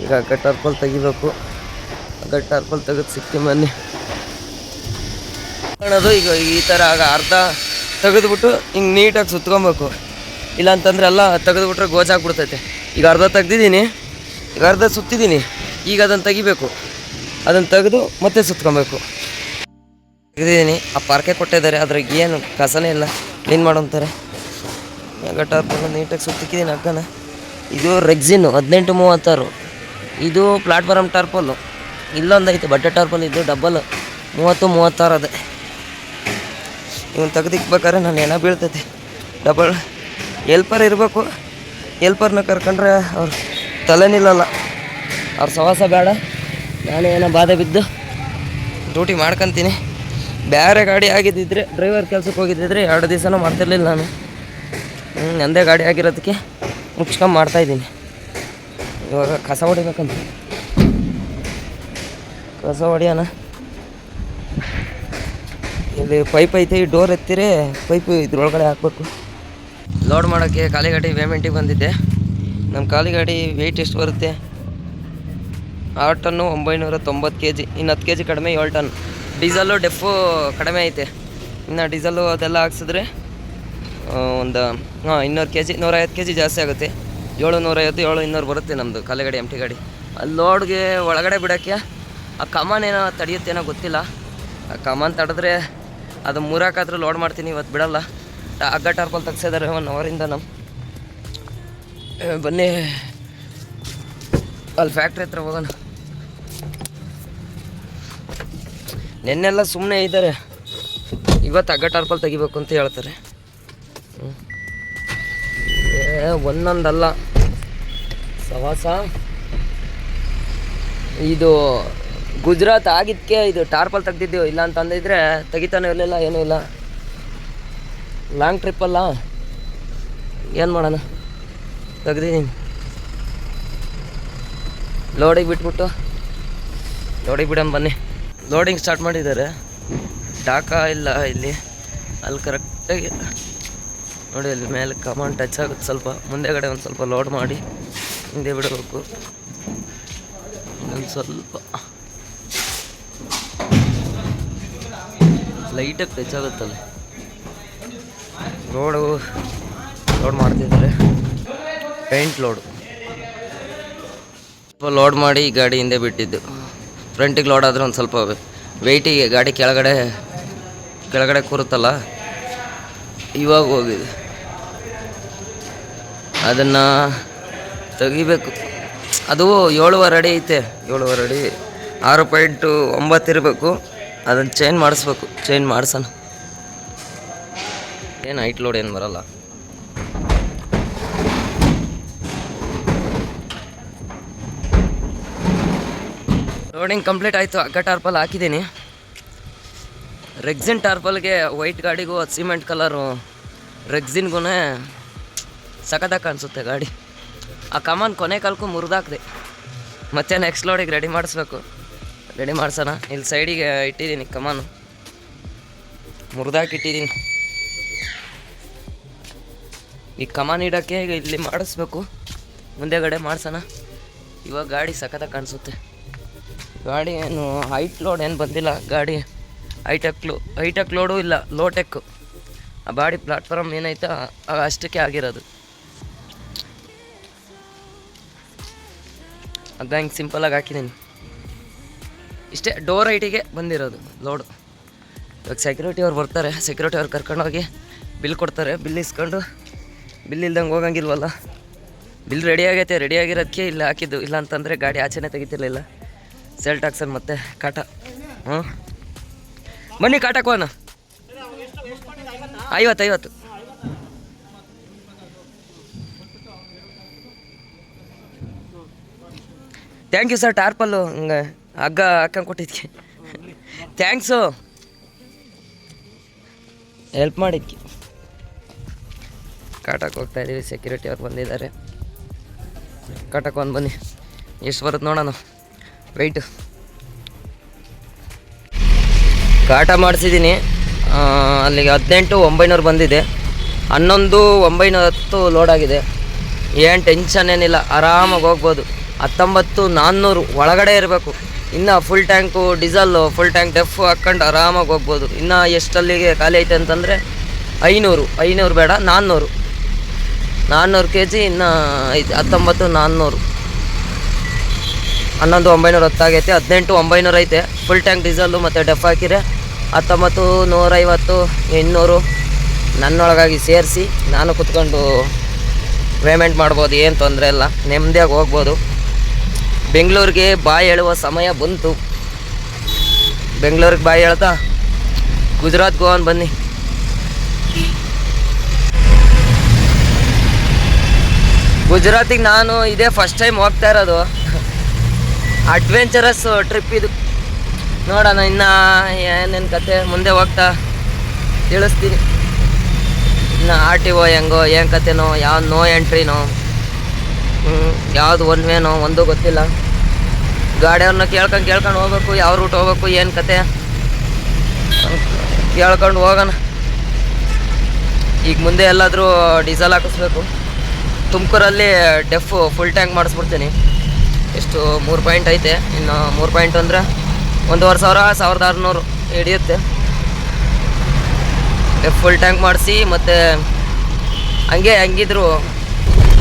ಈಗ ಟಾರ್ಪಲ್ ತೆಗಿಬೇಕು. ಟಾರ್ಪಲ್ ತೆಗೆದು ಸಿಕ್ತಿ ಮೊನ್ನೆ ಕಾಣೋದು. ಈಗ ಈ ಥರ ಆಗ ಅರ್ಧ ತೆಗೆದುಬಿಟ್ಟು ಹಿಂಗೆ ನೀಟಾಗಿ ಸುತ್ಕೊಬೇಕು. ಇಲ್ಲ ಅಂತಂದರೆ ಎಲ್ಲ ತೆಗೆದುಬಿಟ್ರೆ ಗೋಜಾಗ್ಬಿಡ್ತೈತೆ. ಈಗ ಅರ್ಧ ತೆಗ್ದಿದ್ದೀನಿ, ಈಗ ಅರ್ಧ ಸುತ್ತಿದ್ದೀನಿ. ಈಗ ಅದನ್ನು ತೆಗಿಬೇಕು. ಅದನ್ನು ತೆಗೆದು ಮತ್ತೆ ಸುತ್ಕೊಬೇಕು. ತೆಗೆದಿದ್ದೀನಿ. ಆ ಪಾರ್ಕೆ ಕೊಟ್ಟಿದ್ದಾರೆ, ಅದ್ರಾಗ ಏನು ಕಸನೇ ಇಲ್ಲ, ಕ್ಲೀನ್ ಮಾಡೋಂತಾರೆ. ಟಾರ್ಪಲ್ ನೀಟಾಗಿ ಸುತ್ತಿಕ್ಕಿದ್ದೀನಿ ಅಕ್ಕನ. ಇದು ರೆಕ್ಸಿನ್ನು 1836. ಇದು ಪ್ಲಾಟ್ಫಾರಮ್ ಟಾರ್ಪಲ್ಲು. ಇಲ್ಲೊಂದು ಐತೆ ಬಟ್ಟೆ ಟಾರ್ಪಲ್, ಇದು ಡಬ್ಬಲ್ 30-36 ಅದೇ. ಇವನು ತೆಗೆದಿಕ್ಬೇಕಾದ್ರೆ ನಾನು ಹೆಣ ಬೀಳ್ತೈತೆ. ಡಬಲ್ ಹೆಲ್ಪರ್ ಇರಬೇಕು. ಹೆಲ್ಪರ್ನ ಕರ್ಕೊಂಡ್ರೆ ಅವ್ರು ತಲೆ ನಿಲ್ಲಲ್ಲ, ಅವ್ರ ಸವಾಸ ಬೇಡ. ನಾನೇ ಏನೋ ಬಾಧೆ ಬಿದ್ದು ಡ್ಯೂಟಿ ಮಾಡ್ಕೊತೀನಿ. ಬೇರೆ ಗಾಡಿ ಆಗಿದ್ದಿದ್ರೆ ಡ್ರೈವರ್ ಕೆಲಸಕ್ಕೆ ಹೋಗಿದ್ದಿದ್ರೆ 2 ದಿವಸನೂ ಮಾಡ್ತಿರ್ಲಿಲ್ಲ ನಾನು. ನಂದೇ ಗಾಡಿ ಆಗಿರೋದಕ್ಕೆ ಮುಚ್ಕೊಂಡು ಮಾಡ್ತಾಯಿದ್ದೀನಿ. ಇವಾಗ ಕಸ ಹೊಡಿಬೇಕಂತ. ಕಸ ಹೊಡಿಯೋಣ. ಇಲ್ಲಿ ಪೈಪ್ ಐತೆ, ಈ ಡೋರ್ ಎತ್ತಿರೆ ಪೈಪು ಇದ್ರೊಳಗಡೆ ಹಾಕ್ಬೇಕು. ಲೋಡ್ ಮಾಡೋಕ್ಕೆ ಖಾಲಿ ಗಾಡಿ ಪೇಮೆಂಟಿಗೆ ಬಂದಿದ್ದೆ. ನಮ್ಮ ಖಾಲಿ ಗಾಡಿ ವೆಯ್ಟ್ ಎಷ್ಟು ಬರುತ್ತೆ? 6 ಟನ್ನು 990 kg. ಇನ್ನು 10 kg ಕಡಿಮೆ 7 ಟನ್. ಡೀಸೆಲ್ಲು ಡೆಫು ಕಡಿಮೆ ಐತೆ. ಇನ್ನು ಡೀಸೆಲ್ಲು ಅದೆಲ್ಲ ಹಾಕ್ಸಿದ್ರೆ ಒಂದು 200 kg 150 kg ಜಾಸ್ತಿ ಆಗುತ್ತೆ. 750 700 ಬರುತ್ತೆ ನಮ್ಮದು ಖಾಲಿ ಗಾಡಿ ಎಮ್ ಟಿ ಗಾಡಿ. ಅಲ್ಲಿ ಲೋಡ್ಗೆ ಒಳಗಡೆ ಬಿಡೋಕ್ಕೆ ಆ ಕಮಾನ್ ಏನೋ ತಡೆಯುತ್ತೇನೋ ಗೊತ್ತಿಲ್ಲ. ಆ ಕಮಾನ್ ತಡೆದ್ರೆ ಅದು ಮೂರಾಕಾದ್ರೂ ಲೋಡ್ ಮಾಡ್ತೀನಿ. ಇವತ್ತು ಬಿಡಲ್ಲ. ಹಗ್ಗ ಟಾರ್ಪಲ್ ತೆಗ್ಸಿದ್ದಾರೆ 1 ಅವರಿಂದ. ಬನ್ನಿ ಅಲ್ಲಿ ಫ್ಯಾಕ್ಟ್ರಿ ಹತ್ರ ಹೋಗೋಣ. ನೆನ್ನೆಲ್ಲ ಸುಮ್ಮನೆ ಇದ್ದಾರೆ, ಇವತ್ತು ಹಗ್ಗ ಟಾರ್ಪಲ್ ತೆಗಿಬೇಕು ಅಂತ ಹೇಳ್ತಾರೆ. ಒಂದೊಂದಲ್ಲ ಸವಾಸ. ಇದು ಗುಜರಾತ್ ಆಗಿದ್ದಕ್ಕೆ ಇದು ಟಾರ್ಪಲ್ ತೆಗ್ದಿದ್ದೀವಿ. ಇಲ್ಲ ಅಂತಂದಿದ್ರೆ ತೆಗಿತಾನೆ ಇರಲಿಲ್ಲ, ಏನೂ ಇಲ್ಲ. ಲಾಂಗ್ ಟ್ರಿಪ್ಪಲ್ಲ, ಏನು ಮಾಡೋಣ, ತೆಗ್ದಿದ್ದೀನಿ. ಲೋಡಿಗೆ ಬಿಟ್ಬಿಟ್ಟು ಲೋಡಿಗೆ ಬಿಡೋಣ ಬನ್ನಿ. ಲೋಡಿಂಗ್ ಸ್ಟಾರ್ಟ್ ಮಾಡಿದ್ದಾರೆ. ಟಾಕಾ ಇಲ್ಲ ಇಲ್ಲಿ, ಅಲ್ಲಿ ಕರೆಕ್ಟಾಗಿ ನೋಡಿ. ಅಲ್ಲಿ ಮೇಲೆ ಕಮಾಂಡ್ ಟಚ್ ಆಗುತ್ತೆ ಸ್ವಲ್ಪ. ಮುಂದೆಗಡೆ ಒಂದು ಸ್ವಲ್ಪ ಲೋಡ್ ಮಾಡಿ ಹಿಂದೆ ಬಿಡಬೇಕು. ಒಂದು ಸ್ವಲ್ಪ ಲೈಟಾಗಿ ಟಚ್ ಆಗುತ್ತಲ್ಲ. ಲೋಡ್ ಮಾಡ್ತಿದ್ದಾರೆ. ಪೇಂಟ್ ಲೋಡು ಲೋಡ್ ಮಾಡಿ ಗಾಡಿ ಹಿಂದೆ ಬಿಟ್ಟಿದ್ದು. ಫ್ರಂಟಿಗೆ ಲೋಡ್ ಆದರೆ ಒಂದು ಸ್ವಲ್ಪ ವೆಯ್ಟಿಗೆ ಗಾಡಿ ಕೆಳಗಡೆ ಕೂರುತ್ತಲ್ಲ, ಇವಾಗ ಹೋಗಿದೆ. ಅದನ್ನು ತೆಗಿಬೇಕು. ಅದು 7.5 ಅಡಿ ಐತೆ. 7.5 ಅಡಿ 6.9 ಇರಬೇಕು. ಅದನ್ನು ಚೇಂಜ್ ಮಾಡಿಸ್ಬೇಕು. ಚೇಂಜ್ ಮಾಡ್ಸೋಣ. ಏನು ಹೈಟ್ ಲೋಡ್ ಏನು ಬರಲ್ಲ. ಲೋಡಿಂಗ್ ಕಂಪ್ಲೀಟ್ ಆಯಿತು. ಹಗ್ಗ ಟಾರ್ಪಲ್ ಹಾಕಿದ್ದೀನಿ. ರೆಕ್ಸಿನ್ ಟಾರ್ಪಲ್ಗೆ ವೈಟ್ ಗಾಡಿಗೂ ಸಿಮೆಂಟ್ ಕಲರು ರೆಕ್ಸಿನ್ಗೂ ಸಖತ್ತಾಗಿ ಕಾಣಿಸುತ್ತೆ ಗಾಡಿ. ಆ ಕಮಾನ್ ಕೊನೆ ಕಾಲಕ್ಕೂ ಮುರಿದಾಕ್ದೆ. ಮತ್ತೆ ನೆಕ್ಸ್ಟ್ ಲೋಡಿಗೆ ರೆಡಿ ಮಾಡಿಸ್ಬೇಕು. ರೆಡಿ ಮಾಡ್ಸೋಣ. ಇಲ್ಲಿ ಸೈಡಿಗೆ ಇಟ್ಟಿದ್ದೀನಿ ಕಮಾನು, ಮುರಿದಾಕಿಟ್ಟಿದ್ದೀನಿ. ಈ ಕಮಾನ್ ಇಡೋಕ್ಕೆ ಇಲ್ಲಿ ಮಾಡಿಸ್ಬೇಕು. ಮುಂದೆಗಡೆ ಮಾಡ್ಸೋಣ. ಇವಾಗ ಗಾಡಿ ಸಖತ್ತಾಗಿ ಕಾಣಿಸುತ್ತೆ. ಗಾಡಿ ಏನು ಹೈಟ್ ಲೋಡ್ ಏನು ಬಂದಿಲ್ಲ. ಗಾಡಿ ಹೈಟೆಕ್ ಲೋಡು ಇಲ್ಲ, ಲೋಟೆಕ್ಕು. ಆ ಬಾಡಿ ಪ್ಲಾಟ್ಫಾರ್ಮ್ ಏನೈತೆ ಅಷ್ಟಕ್ಕೆ ಆಗಿರೋದು. ಹಗ್ಗ ಹಿಂಗೆ ಸಿಂಪಲಾಗಿ ಹಾಕಿದ್ದೀನಿ. ಇಷ್ಟೇ ಡೋರ್ ಹೈಟಿಗೆ ಬಂದಿರೋದು ಲೋಡು. ಇವಾಗ ಸೆಕ್ಯೂರಿಟಿ ಅವ್ರು ಬರ್ತಾರೆ. ಸೆಕ್ಯೂರಿಟಿ ಅವ್ರು ಕರ್ಕೊಂಡೋಗಿ ಬಿಲ್ ಕೊಡ್ತಾರೆ. ಬಿಲ್ ಇಸ್ಕೊಂಡು, ಬಿಲ್ ಇಲ್ದಂಗೆ ಹೋಗಂಗಿಲ್ವಲ್ಲ. ಬಿಲ್ ರೆಡಿ ಆಗೈತೆ. ರೆಡಿ ಆಗಿರೋದಕ್ಕೆ ಇಲ್ಲಿ ಹಾಕಿದ್ದು. ಇಲ್ಲ ಅಂತಂದರೆ ಗಾಡಿ ಆಚೆನೇ ತೆಗಿತಿರ್ಲಿಲ್ಲ. ಸೇಲ್ ಟ್ಯಾಕ್ಸಲ್ಲಿ ಮತ್ತೆ ಕಾಟ. ಬನ್ನಿ ಕಾಟಕ್ಕೋಣ. 50. Thank you sir. ಟಾರ್ಪಲ್ಲು ಹಿಂಗೆ ಹಗ್ಗ ಹಾಕೊಂಡು ಕೊಟ್ಟಿದ್ದಕ್ಕೆ ಥ್ಯಾಂಕ್ಸು. ಹೆಲ್ಪ್ ಮಾಡಿದ್ದಕ್ಕೆ. ಕಾಟಕ್ಕೆ ಹೋಗ್ತಾಯಿದ್ದೀವಿ. ಸೆಕ್ಯೂರಿಟಿ ಅವ್ರು ಬಂದಿದ್ದಾರೆ. ಕಾಟಕ್ಕೆ ಒಂದು ಬನ್ನಿ. ಎಷ್ಟು ಬರುತ್ತೆ ನೋಡೋಣ ವೆಯ್ಟು. ಕಾಟ ಮಾಡಿಸಿದ್ದೀನಿ. ಅಲ್ಲಿಗೆ 18,900 ಬಂದಿದೆ. 11,910 ಲೋಡ್ ಆಗಿದೆ. ಏನು ಟೆನ್ಷನ್ ಏನಿಲ್ಲ, ಆರಾಮಾಗಿ ಹೋಗ್ಬೋದು. 19,400 ಒಳಗಡೆ ಇರಬೇಕು. ಇನ್ನು full tank diesel, full tank deaf ಹಾಕ್ಕೊಂಡು ಆರಾಮಾಗಿ ಹೋಗ್ಬೋದು. ಇನ್ನು ಎಷ್ಟಲ್ಲಿಗೆ ಖಾಲಿ ಐತೆ ಅಂತಂದರೆ 500 ಬೇಡ, 400 kg ಇನ್ನು ಐತೆ. 19,400 11,910 ಆಗೈತೆ. 18,900 ಐತೆ. ಫುಲ್ ಟ್ಯಾಂಕ್ ಡೀಸಲ್ಲು ಮತ್ತು ಡೆಫ್ ಹಾಕಿರೆ 19,150 800 ನನ್ನೊಳಗಾಗಿ ಸೇರಿಸಿ ನಾನು ಕುತ್ಕೊಂಡು ಪೇಮೆಂಟ್ ಮಾಡ್ಬೋದು. ಏನು ತೊಂದರೆ ಇಲ್ಲ, ನೆಮ್ಮದಿಯಾಗಿ ಹೋಗ್ಬೋದು. ಬೆಂಗಳೂರಿಗೆ ಬಾಯಿ ಹೇಳುವ ಸಮಯ ಬಂತು. ಬೆಂಗಳೂರಿಗೆ ಬಾಯಿ ಹೇಳ್ತಾ ಗುಜರಾತ್ ಗೋವಾನ್ ಬನ್ನಿ. ಗುಜರಾತಿಗೆ ನಾನು ಇದೇ ಫಸ್ಟ್ ಟೈಮ್ ಹೋಗ್ತಾ ಇರೋದು. ಅಡ್ವೆಂಚರಸ್ ಟ್ರಿಪ್ ಇದು. ನೋಡೋಣ ಇನ್ನು ಏನೇನು ಕತೆ ಮುಂದೆ ಹೋಗ್ತಾ ತಿಳಿಸ್ತೀನಿ. ಇನ್ನು RTO ಹೆಂಗೋ ಏನು ಕತೆನೋ, ಯಾವ್ದು ನೋ ಎಂಟ್ರಿನೋ, ಯಾವುದು ಒನ್ ವೇನೋ ಒಂದೂ ಗೊತ್ತಿಲ್ಲ. ಗಾಡಿಯವ್ರನ್ನ ಕೇಳ್ಕೊಂಡು ಹೋಗ್ಬೇಕು, ಯಾವ ರೂಟ್ ಹೋಗ್ಬೇಕು ಏನು ಕತೆ ಕೇಳ್ಕೊಂಡು ಹೋಗೋಣ. ಈಗ ಮುಂದೆ ಎಲ್ಲಾದರೂ ಡೀಸೆಲ್ ಹಾಕಿಸ್ಬೇಕು. ತುಮಕೂರಲ್ಲಿ ಡೆಫ್ ಫುಲ್ ಟ್ಯಾಂಕ್ ಮಾಡಿಸ್ಬಿಡ್ತೀನಿ. ಎಷ್ಟು 3 ಪಾಯಿಂಟ್ ಐತೆ, ಇನ್ನು 3 ಪಾಯಿಂಟ್ ಅಂದರೆ 1,500 1,600 ಹಿಡಿಯುತ್ತೆ. ಡೆಫ್ ಫುಲ್ ಟ್ಯಾಂಕ್ ಮಾಡಿಸಿ ಮತ್ತು ಹಂಗಿದ್ರು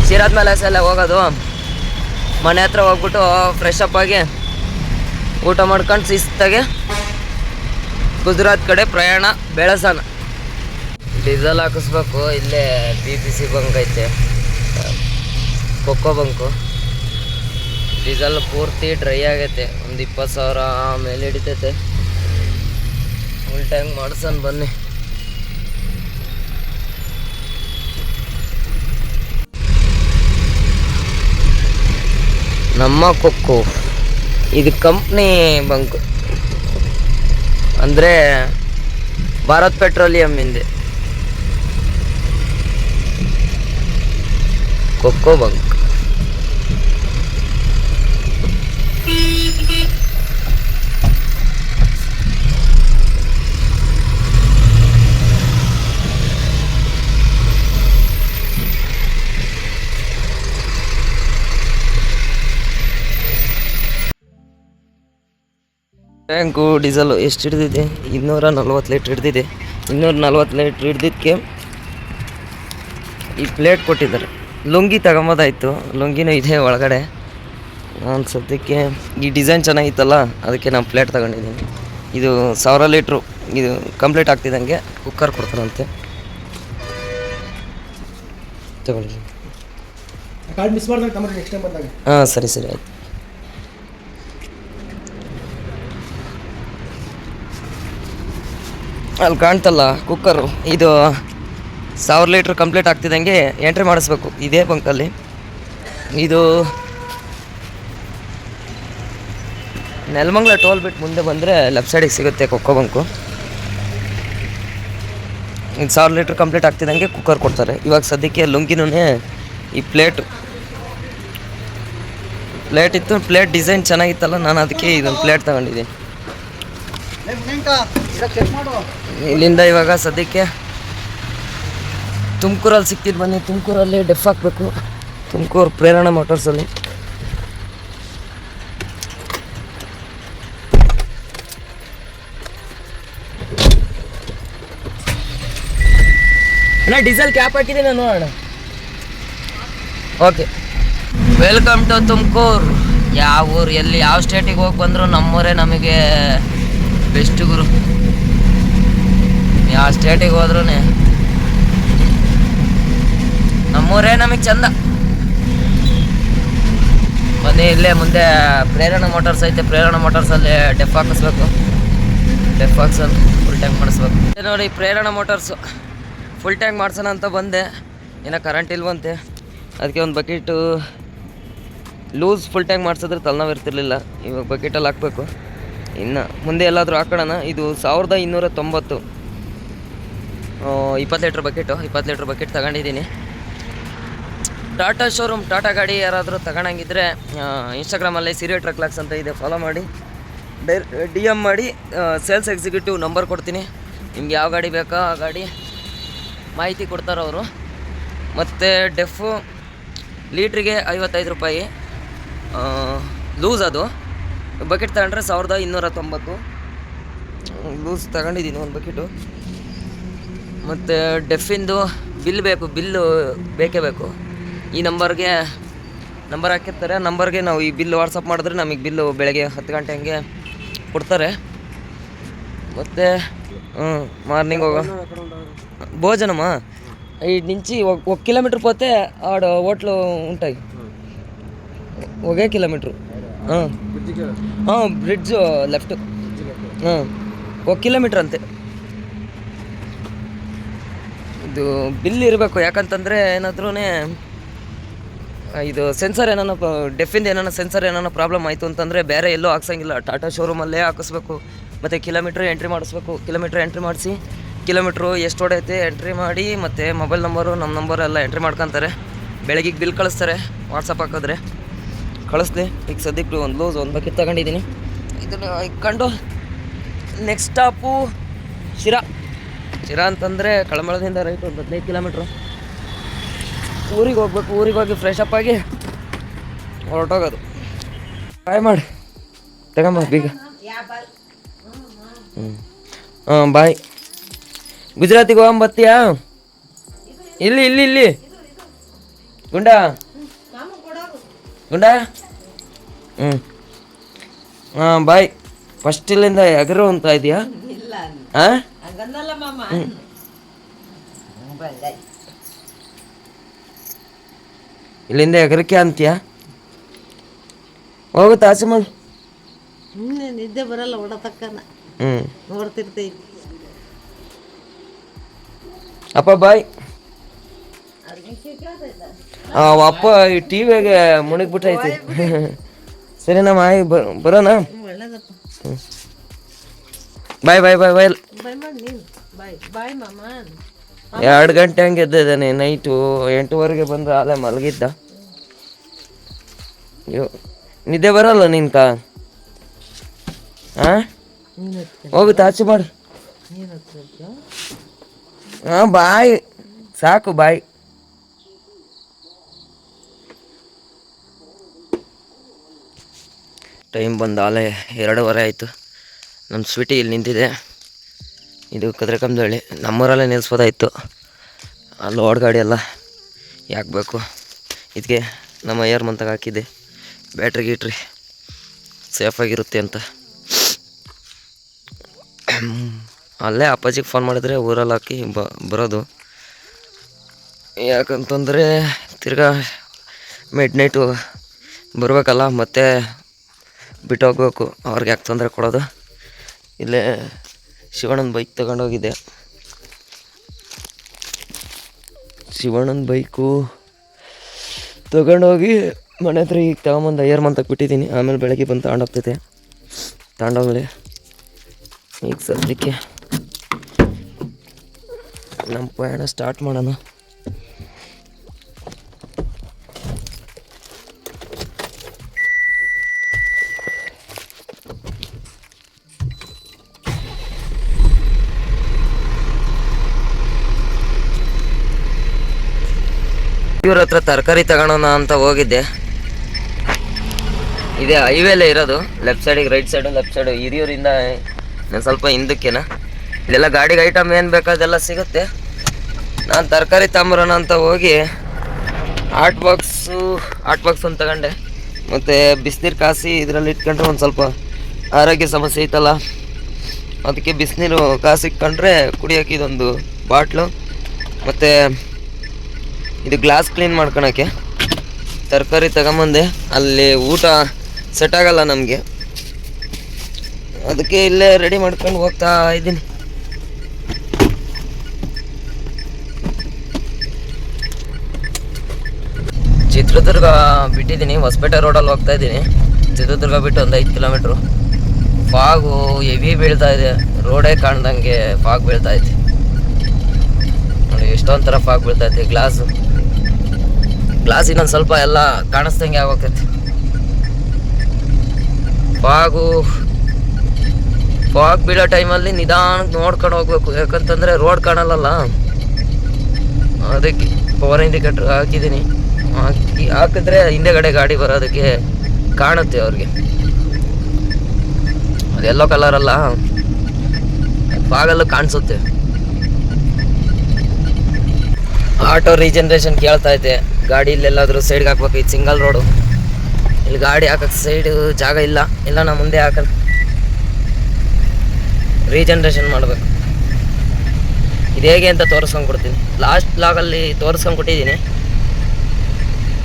ಶಿರಾದ ಮೇಲೆ ಎಲ್ಲ ಹೋಗೋದು. ಮನೆ ಹತ್ರ ಹೋಗ್ಬಿಟ್ಟು ಫ್ರೆಶ್ ಅಪ್ ಆಗಿ ಊಟ ಮಾಡ್ಕೊಂಡು ಶಿಸ್ತಾಗೆ ಗುಜರಾತ್ ಕಡೆ ಪ್ರಯಾಣ ಬೆಳೆಸೋಣ. ಡೀಸೆಲ್ ಹಾಕಿಸ್ಬೇಕು. ಇಲ್ಲೇ PPC ಬಂಕ್ ಐತೆ, ಕೊಕ್ಕೋ ಬಂಕು. ಡೀಸೆಲ್ ಪೂರ್ತಿ ಡ್ರೈ ಆಗೈತೆ, ಒಂದು 20,000 ಮೇಲೆ ಹಿಡಿತೈತೆ. ಫುಲ್ ಟ್ಯಾಂಕ್ ಮಾಡ್ಸೋಣ ಬನ್ನಿ. ನಮ್ಮ ಕೊಕ್ಕೋ ಇದು ಕಂಪ್ನಿ ಬಂಕ್, ಅಂದರೆ ಭಾರತ್ ಪೆಟ್ರೋಲಿಯಂ ಹಿಂದೆ ಕೊಕ್ಕೋ ಬಂಕ್. ಟ್ಯಾಂಕು ಡೀಸೆಲು ಎಷ್ಟು ಹಿಡ್ದಿದೆ? 240 ಲೀಟ್ರ್ ಹಿಡ್ದಿದೆ. 240 ಲೀಟ್ರ್ ಹಿಡ್ದಿದ್ದಕ್ಕೆ ಈ ಪ್ಲೇಟ್ ಕೊಟ್ಟಿದ್ದಾರೆ. ಲುಂಗಿ ತಗೊಂಬೋದಾಯಿತು, ಲುಂಗಿನೂ ಇದೆ ಒಳಗಡೆ. ನಾನು ಸದ್ಯಕ್ಕೆ ಈ ಡಿಸೈನ್ ಚೆನ್ನಾಗಿತ್ತಲ್ಲ, ಅದಕ್ಕೆ ನಾನು ಪ್ಲೇಟ್ ತಗೊಂಡಿದ್ದೀನಿ. ಇದು 1000 ಲೀಟ್ರು. ಇದು ಕಂಪ್ಲೀಟ್ ಆಗ್ತಿದ್ದಂಗೆ ಕುಕ್ಕರ್ ಕೊಡ್ತಾರಂತೆ, ತಗೊಳ್ಳಿ. ಹಾಂ ಸರಿ ಆಯಿತು. ಅಲ್ಲಿ ಕಾಣ್ತಲ್ಲ ಕುಕ್ಕರು, ಇದು 1000 ಲೀಟ್ರ್ ಕಂಪ್ಲೀಟ್ ಆಗ್ತಿದ್ದಂಗೆ ಎಂಟ್ರಿ ಮಾಡಿಸ್ಬೇಕು ಇದೇ ಬಂಕಲ್ಲಿ. ಇದು ನೆಲಮಂಗಲ ಟೋಲ್ ಬಿಟ್ಟು ಮುಂದೆ ಬಂದರೆ ಲೆಫ್ಟ್ ಸೈಡಿಗೆ ಸಿಗುತ್ತೆ ಕೊಕ್ಕೋ ಬಂಕು. ಇದು 1000 ಲೀಟ್ರ್ ಕಂಪ್ಲೀಟ್ ಆಗ್ತಿದ್ದಂಗೆ ಕುಕ್ಕರ್ ಕೊಡ್ತಾರೆ. ಇವಾಗ ಸದ್ಯಕ್ಕೆ ಲುಂಗಿನೂ ಈ ಪ್ಲೇಟ್ ಇತ್ತು. ಪ್ಲೇಟ್ ಡಿಸೈನ್ ಚೆನ್ನಾಗಿತ್ತಲ್ಲ, ನಾನು ಅದಕ್ಕೆ ಇದೊಂದು ಪ್ಲೇಟ್ ತಗೊಂಡಿದ್ದೀನಿ. ಇಲ್ಲಿಂದ ಇವಾಗ ಸದ್ಯಕ್ಕೆ ತುಮಕೂರಲ್ಲಿ ಸಿಕ್ತಿದ್ದು ಬನ್ನಿ. ತುಮಕೂರಲ್ಲಿ ಡೆಫ್ ಹಾಕಬೇಕು. ತುಮಕೂರು ಪ್ರೇರಣಾ ಮೋಟರ್ಸಲ್ಲಿ. ಅಣ್ಣ ಡೀಸೆಲ್ ಕ್ಯಾಪ್ ಹಾಕಿದ್ದೀನಿ ನಾನು ನೋಡೋಣ. Okay, welcome to Tumakuru. ಯಾವ ಊರು, ಎಲ್ಲಿ ಯಾವ ಸ್ಟೇಟಿಗೆ ಹೋಗಿ ಬಂದರೂ ನಮ್ಮೂರೇ ನಮಗೆ ಬೆಸ್ಟ್ ಗುರು. ಯಾವ ಸ್ಟೇಟಿಗೆ ಹೋದ್ರೂ ನಮ್ಮೂರೇ ನಮಗೆ ಚಂದ. ಬನ್ನಿ, ಇಲ್ಲೇ ಮುಂದೆ ಪ್ರೇರಣಾ ಮೋಟಾರ್ಸ್ ಐತೆ. ಪ್ರೇರಣಾ ಮೋಟಾರ್ಸಲ್ಲಿ ಡೆಫ್ ಹಾಕಿಸ್ಬೇಕು. ಡೆಫ್ ಹಾಕ್ಸೋದು ಫುಲ್ ಟ್ಯಾಂಕ್ ಮಾಡಿಸ್ಬೇಕು. ನೋಡಿ ಪ್ರೇರಣಾ ಮೋಟಾರ್ಸು ಫುಲ್ ಟ್ಯಾಂಕ್ ಮಾಡ್ಸೋಣ ಅಂತ ಬಂದೆ. ಇನ್ನು ಕರೆಂಟ್ ಇಲ್ವಂತೆ, ಅದಕ್ಕೆ ಒಂದು ಬಕೆಟು ಲೂಸ್ ಫುಲ್ ಟ್ಯಾಂಕ್ ಮಾಡಿಸಿದ್ರೆ ತಲೆನೋವು ಇರ್ತಿರ್ಲಿಲ್ಲ. ಇವಾಗ ಬಕೆಟಲ್ಲಿ ಹಾಕಬೇಕು. ಇನ್ನು ಮುಂದೆ ಎಲ್ಲಾದರೂ ಹಾಕೋಣ. ಇದು 1290, 20 ಲೀಟ್ರ್ ಬಕೆಟು. 20 ಲೀಟ್ರ್ ಬಕೆಟ್ ತಗೊಂಡಿದ್ದೀನಿ. ಟಾಟಾ ಶೋರೂಮ್, ಟಾಟಾ ಗಾಡಿ ಯಾರಾದರೂ ತಗೊಳಂಗಿದ್ರೆ ಇನ್ಸ್ಟಾಗ್ರಾಮಲ್ಲಿ ಸಿರಿಯೋ ಟ್ರಕ್ ಲಾಕ್ಸ್ ಅಂತ ಇದೆ, ಫಾಲೋ ಮಾಡಿ. DM ಮಾಡಿ, ಸೇಲ್ಸ್ ಎಕ್ಸಿಕ್ಯೂಟಿವ್ ನಂಬರ್ ಕೊಡ್ತೀನಿ. ನಿಮ್ಗೆ ಯಾವ ಗಾಡಿ ಬೇಕೋ ಆ ಗಾಡಿ ಮಾಹಿತಿ ಕೊಡ್ತಾರೆ ಅವರು. ಮತ್ತು ಡೆಫು ಲೀಟ್ರಿಗೆ 55 ರೂಪಾಯಿ ಲೂಸ್. ಅದು ಬಕೆಟ್ ತಗೊಂಡ್ರೆ 1290 ಲೂಸ್ ತಗೊಂಡಿದ್ದೀನಿ ಒಂದು ಬಕೆಟು. ಮತ್ತು ಡೆಫಿಂದು ಬಿಲ್ಲು ಬೇಕೇ ಬೇಕು. ಈ ನಂಬರ್ ಹಾಕಿರ್ತಾರೆ. ನಂಬರ್ಗೆ ನಾವು ಈ ಬಿಲ್ ವಾಟ್ಸಪ್ ಮಾಡಿದ್ರೆ ನಮಗೆ ಬಿಲ್ಲು ಬೆಳಗ್ಗೆ 10 ಗಂಟೆ ಹಂಗೆ ಕೊಡ್ತಾರೆ. ಮತ್ತು మార్నింగ్ భోజనమా ఇటు నుంచి 1 కిలోమీటర్ పోతే ఆడ హోటల్ ఉంటాయి. 1 కిలోమీటర్ ಬ್ರಿಡ್ಜ್ ಲೆಫ್ಟ್ 1 ಕಿಲೋಮೀಟ್ರ್ ಅಂತೆ. ಇದು ಬಿಲ್ ಇರಬೇಕು, ಯಾಕಂತಂದರೆ ಏನಾದ್ರೂ ಇದು ಸೆನ್ಸರ್ ಏನಾನ ಡೆಫಿಂದ ಏನಾನ ಸೆನ್ಸರ್ ಏನಾನ ಪ್ರಾಬ್ಲಮ್ ಆಯಿತು ಅಂತಂದರೆ ಬೇರೆ ಎಲ್ಲೂ ಹಾಕ್ಸಂಗಿಲ್ಲ, ಟಾಟಾ ಶೋರೂಮಲ್ಲೇ ಹಾಕಿಸ್ಬೇಕು. ಮತ್ತು ಕಿಲೋಮೀಟ್ರ್ ಎಂಟ್ರಿ ಮಾಡಿಸ್ಬೇಕು. ಕಿಲೋಮೀಟ್ರ್ ಎಂಟ್ರಿ ಮಾಡಿಸಿ ಕಿಲೋಮೀಟ್ರು ಎಷ್ಟು ಹೊಡೈತೆ ಎಂಟ್ರಿ ಮಾಡಿ, ಮತ್ತು ಮೊಬೈಲ್ ನಂಬರು ನಮ್ಮ ನಂಬರ್ ಎಲ್ಲ ಎಂಟ್ರಿ ಮಾಡ್ಕೊತಾರೆ. ಬೆಳಗ್ಗೆ ಬಿಲ್ ಕಳಿಸ್ತಾರೆ, ವಾಟ್ಸಪ್ ಹಾಕಿದ್ರೆ ಕಳಿಸ್ಲಿ. ಈಗ ಸದ್ಯಕ್ಕೆ ಒಂದು ಬಕೆಟ್ ತಗೊಂಡಿದ್ದೀನಿ. ಇದನ್ನು ಇಟ್ಕೊಂಡು ನೆಕ್ಸ್ಟ್ ಸ್ಟಾಪು ಶಿರಾ ಅಂತಂದರೆ ಕಳಮಳದಿಂದ ರೈಟ್ ಒಂದು 15 ಕಿಲೋಮೀಟ್ರು. ಊರಿಗೆ ಹೋಗ್ಬೇಕು. ಊರಿಗೆ ಹೋಗಿ ಫ್ರೆಶ್ ಅಪ್ ಆಗಿ ಹೊರಟೋಗೋದು. ಬಾಯ್ ಮಾಡಿ ತಗೊಂಬ ಬೀಗ. ಹಾಂ ಬಾಯ್. ಗುಜರಾತಿಗೆ ಹೋಗಂಬತ್ತೀಯಾ? ಇಲ್ಲಿ ಗುಂಡ ಹಾಂ ಬಾಯ್. ಫಸ್ಟ್ ಇಲ್ಲಿಂದ ಎಗರು ಅಂತ ಇದೆಯಾ? ಹಾಂ ಇಲ್ಲಿಂದ ಎಗರಕ್ಕೆ ಅಂತೀಯಾ? ಹೋಗು ತಾಸು ಮಾಡಿ. ನಿದ್ದೆ ಬರಲ್ಲ ಹೊಡತಕ್ಕನ ನೋಡ್ತಿರ್ತೈತಿ. ಅಪ್ಪ ಬಾಯ್. ಅಪ್ಪ ಈ ಟಿವಿಯಾಗೆ ಮುಣಗ್ಬಿಟ್ಟೈತಿ. ಸರಿ ನಮ್ಮ ಆಯ್ ಬರೋಣ. ಬಾಯ್ ಬಾಯ್ ಬಾಯ್ ಬಾಯ್. 2 ಗಂಟೆ ಹಂಗೆ ಎದ್ದಿದ್ದಾನೆ. ನೈಟು 8:30 ಬಂದು ಅಲ್ಲೇ ಮಲಗಿದ್ದ. ನಿದ್ದೆ ಬರಲ್ಲ ನಿನ್ಕ? ಹಾಂ ಹೋಗುತ್ತೆ ಆಚೆ ಮಾಡು. ಹಾಂ ಬಾಯ್ ಸಾಕು ಬಾಯ್. ಟೈಮ್ ಬಂದು ಆಲೇ 2:30 ಆಯಿತು. ನಮ್ಮ ಸ್ವೀಟಿ ಇಲ್ಲಿ ನಿಂತಿದೆ. ಇದು ಕದ್ರಕಂಬದಳ್ಳಿ. ನಮ್ಮೂರಲ್ಲೇ ನಿಲ್ಲಿಸ್ಬೋದಾಯಿತು. ಅಲ್ಲಿ ಲೋಡ್ ಗಾಡಿ ಎಲ್ಲ ಯಾಕೆ ಬೇಕು? ಇದಕ್ಕೆ ನಮ್ಮ ಅಯ್ಯರ್ ಮಂತಾಗ ಹಾಕಿದ್ದೆ, ಬ್ಯಾಟ್ರಿ ಗೀಟ್ರಿ ಸೇಫಾಗಿರುತ್ತೆ ಅಂತ. ಅಲ್ಲೇ ಅಪ್ಪಾಜಿಗೆ ಫೋನ್ ಮಾಡಿದ್ರೆ ಊರಲ್ಲಿ ಹಾಕಿ ಬರೋದು. ಯಾಕಂತಂದರೆ ತಿರ್ಗಾ ಮಿಡ್ ನೈಟು ಬರಬೇಕಲ್ಲ, ಮತ್ತೆ ಬಿಟ್ಟು ಹೋಗ್ಬೇಕು. ಅವ್ರಿಗೆ ಯಾಕೆ ತೊಂದರೆ ಕೊಡೋದು? ಇಲ್ಲೇ ಶಿವಣ್ಣನ ಬೈಕ್ ತಗೊಂಡೋಗಿದ್ದೆ. ಶಿವಣ್ಣನ ಬೈಕು ತಗೊಂಡೋಗಿ ಮನೆ ಹತ್ರ ಈಗ ತಗೊಂಬಂದು ಅಯ್ಯರ್ ಮಂತಕ್ಕೆ ಬಿಟ್ಟಿದ್ದೀನಿ. ಆಮೇಲೆ ಬೆಳಗ್ಗೆ ಬಂದು ತಗೊಂಡೋಗ್ತೈತೆ. ತಗೊಂಡೋಗ್ಲಿ. ಈಗ ಸದ್ಯಕ್ಕೆ ನಮ್ಮ ಪ್ರಯಾಣ ಸ್ಟಾರ್ಟ್ ಮಾಡೋಣ. ಇವ್ರ ಹತ್ರ ತರಕಾರಿ ತಗೊಳೋಣ ಅಂತ ಹೋಗಿದ್ದೆ. ಇದೇ ಹೈವೇಲೇ ಇರೋದು. ಲೆಫ್ಟ್ ಸೈಡಿಗೆ ರೈಟ್ ಸೈಡು, ಲೆಫ್ಟ್ ಸೈಡು. ಹಿರಿಯೂರಿಂದ ನಾನು ಸ್ವಲ್ಪ ಹಿಂದಕ್ಕೇನ. ಇಲ್ಲೆಲ್ಲ ಗಾಡಿಗೆ ಐಟಮ್ ಏನು ಬೇಕಾದೆಲ್ಲ ಸಿಗುತ್ತೆ. ನಾನು ತರಕಾರಿ ತಗೊಂಬರೋಣ ಅಂತ ಹೋಗಿ ಹಾಟ್ ಬಾಕ್ಸ್ ಒಂದು ತಗೊಂಡೆ. ಮತ್ತು ಬಿಸಿನೀರು ಕಾಸಿ ಇದರಲ್ಲಿ ಇಟ್ಕೊಂಡ್ರೆ ಒಂದು ಸ್ವಲ್ಪ ಆರೋಗ್ಯ ಸಮಸ್ಯೆ ಐತಲ್ಲ, ಅದಕ್ಕೆ ಬಿಸಿನೀರು ಕಾಸಿ ಇಟ್ಕೊಂಡ್ರೆ ಕುಡಿಯೋಕೆ ಇದೊಂದು ಬಾಟ್ಲು. ಮತ್ತು ಇದು ಗ್ಲಾಸ್ ಕ್ಲೀನ್ ಮಾಡ್ಕೊಳಕ್ಕೆ ತರಕಾರಿ ತಗೊಂಬಂದೆ. ಅಲ್ಲಿ ಊಟ ಸೆಟ್ ಆಗಲ್ಲ ನಮಗೆ, ಅದಕ್ಕೆ ಇಲ್ಲೇ ರೆಡಿ ಮಾಡ್ಕೊಂಡು ಹೋಗ್ತಾ ಇದ್ದೀನಿ. ಚಿತ್ರದುರ್ಗ ಬಿಟ್ಟಿದ್ದೀನಿ, ಹೊಸಪೇಟೆ ರೋಡಲ್ಲಿ ಹೋಗ್ತಾ ಇದ್ದೀನಿ. ಚಿತ್ರದುರ್ಗ ಬಿಟ್ಟು ಒಂದು 5 ಕಿಲೋಮೀಟ್ರು. ಫಾಗು ಹೆವಿ ಬೀಳ್ತಾ ಇದೆ, ರೋಡೇ ಕಾಣ್ದಂಗೆ ಫಾಗ್ ಬೀಳ್ತಾ ಐತೆ ನೋಡಿ. ಎಷ್ಟೊಂದು ಥರ ಫಾಗ್ ಬೀಳ್ತಾ ಐತೆ. ಗ್ಲಾಸ್ ಇನ್ನೊಂದು ಸ್ವಲ್ಪ ಎಲ್ಲ ಕಾಣಿಸ್ದಂಗೆ ಆಗೋಗ್ತೈತಿ. ಫಾಗ್ ಬೀಳೋ ಟೈಮಲ್ಲಿ ನಿಧಾನಕ್ಕೆ ನೋಡ್ಕೊಂಡು ಹೋಗ್ಬೇಕು. ಯಾಕಂತಂದರೆ ರೋಡ್ ಕಾಣಲ್ಲಲ್ಲ, ಅದಕ್ಕೆ ಪವರ್ ಇಂಡಿಕೇಟರ್ ಹಾಕಿದ್ದೀನಿ. ಹಾಕಿದ್ರೆ ಹಿಂದೆಗಡೆ ಗಾಡಿ ಬರೋದಕ್ಕೆ ಕಾಣುತ್ತೆ ಅವ್ರಿಗೆ. ಅದು ಯೆಲ್ಲೋ ಕಲರ್ ಅಲ್ಲ, ಫಾಗಲ್ಲೂ ಕಾಣಿಸುತ್ತೆ. ಆಟೋ ರೀಜನ್ರೇಷನ್ ಕೇಳ್ತಾ ಐತೆ. ಗಾಡಿ ಇಲ್ಲೆಲ್ಲಾದರೂ ಸೈಡ್ಗೆ ಹಾಕ್ಬೇಕು. ಇದು ಸಿಂಗಲ್ ರೋಡು, ಇಲ್ಲಿ ಗಾಡಿ ಹಾಕಕ್ಕೆ ಸೈಡು ಜಾಗ ಇಲ್ಲ. ನಾ ಮುಂದೆ ಹಾಕಲ್ಲ, ರೀಜನ್ರೇಷನ್ ಮಾಡಬೇಕು. ಇದು ಹೇಗೆ ಅಂತ ತೋರಿಸ್ಕೊಂಡು ಕೊಡ್ತೀನಿ. ಲಾಸ್ಟ್ ಬ್ಲಾಗಲ್ಲಿ ತೋರಿಸ್ಕೊಂಡು ಕೊಟ್ಟಿದ್ದೀನಿ.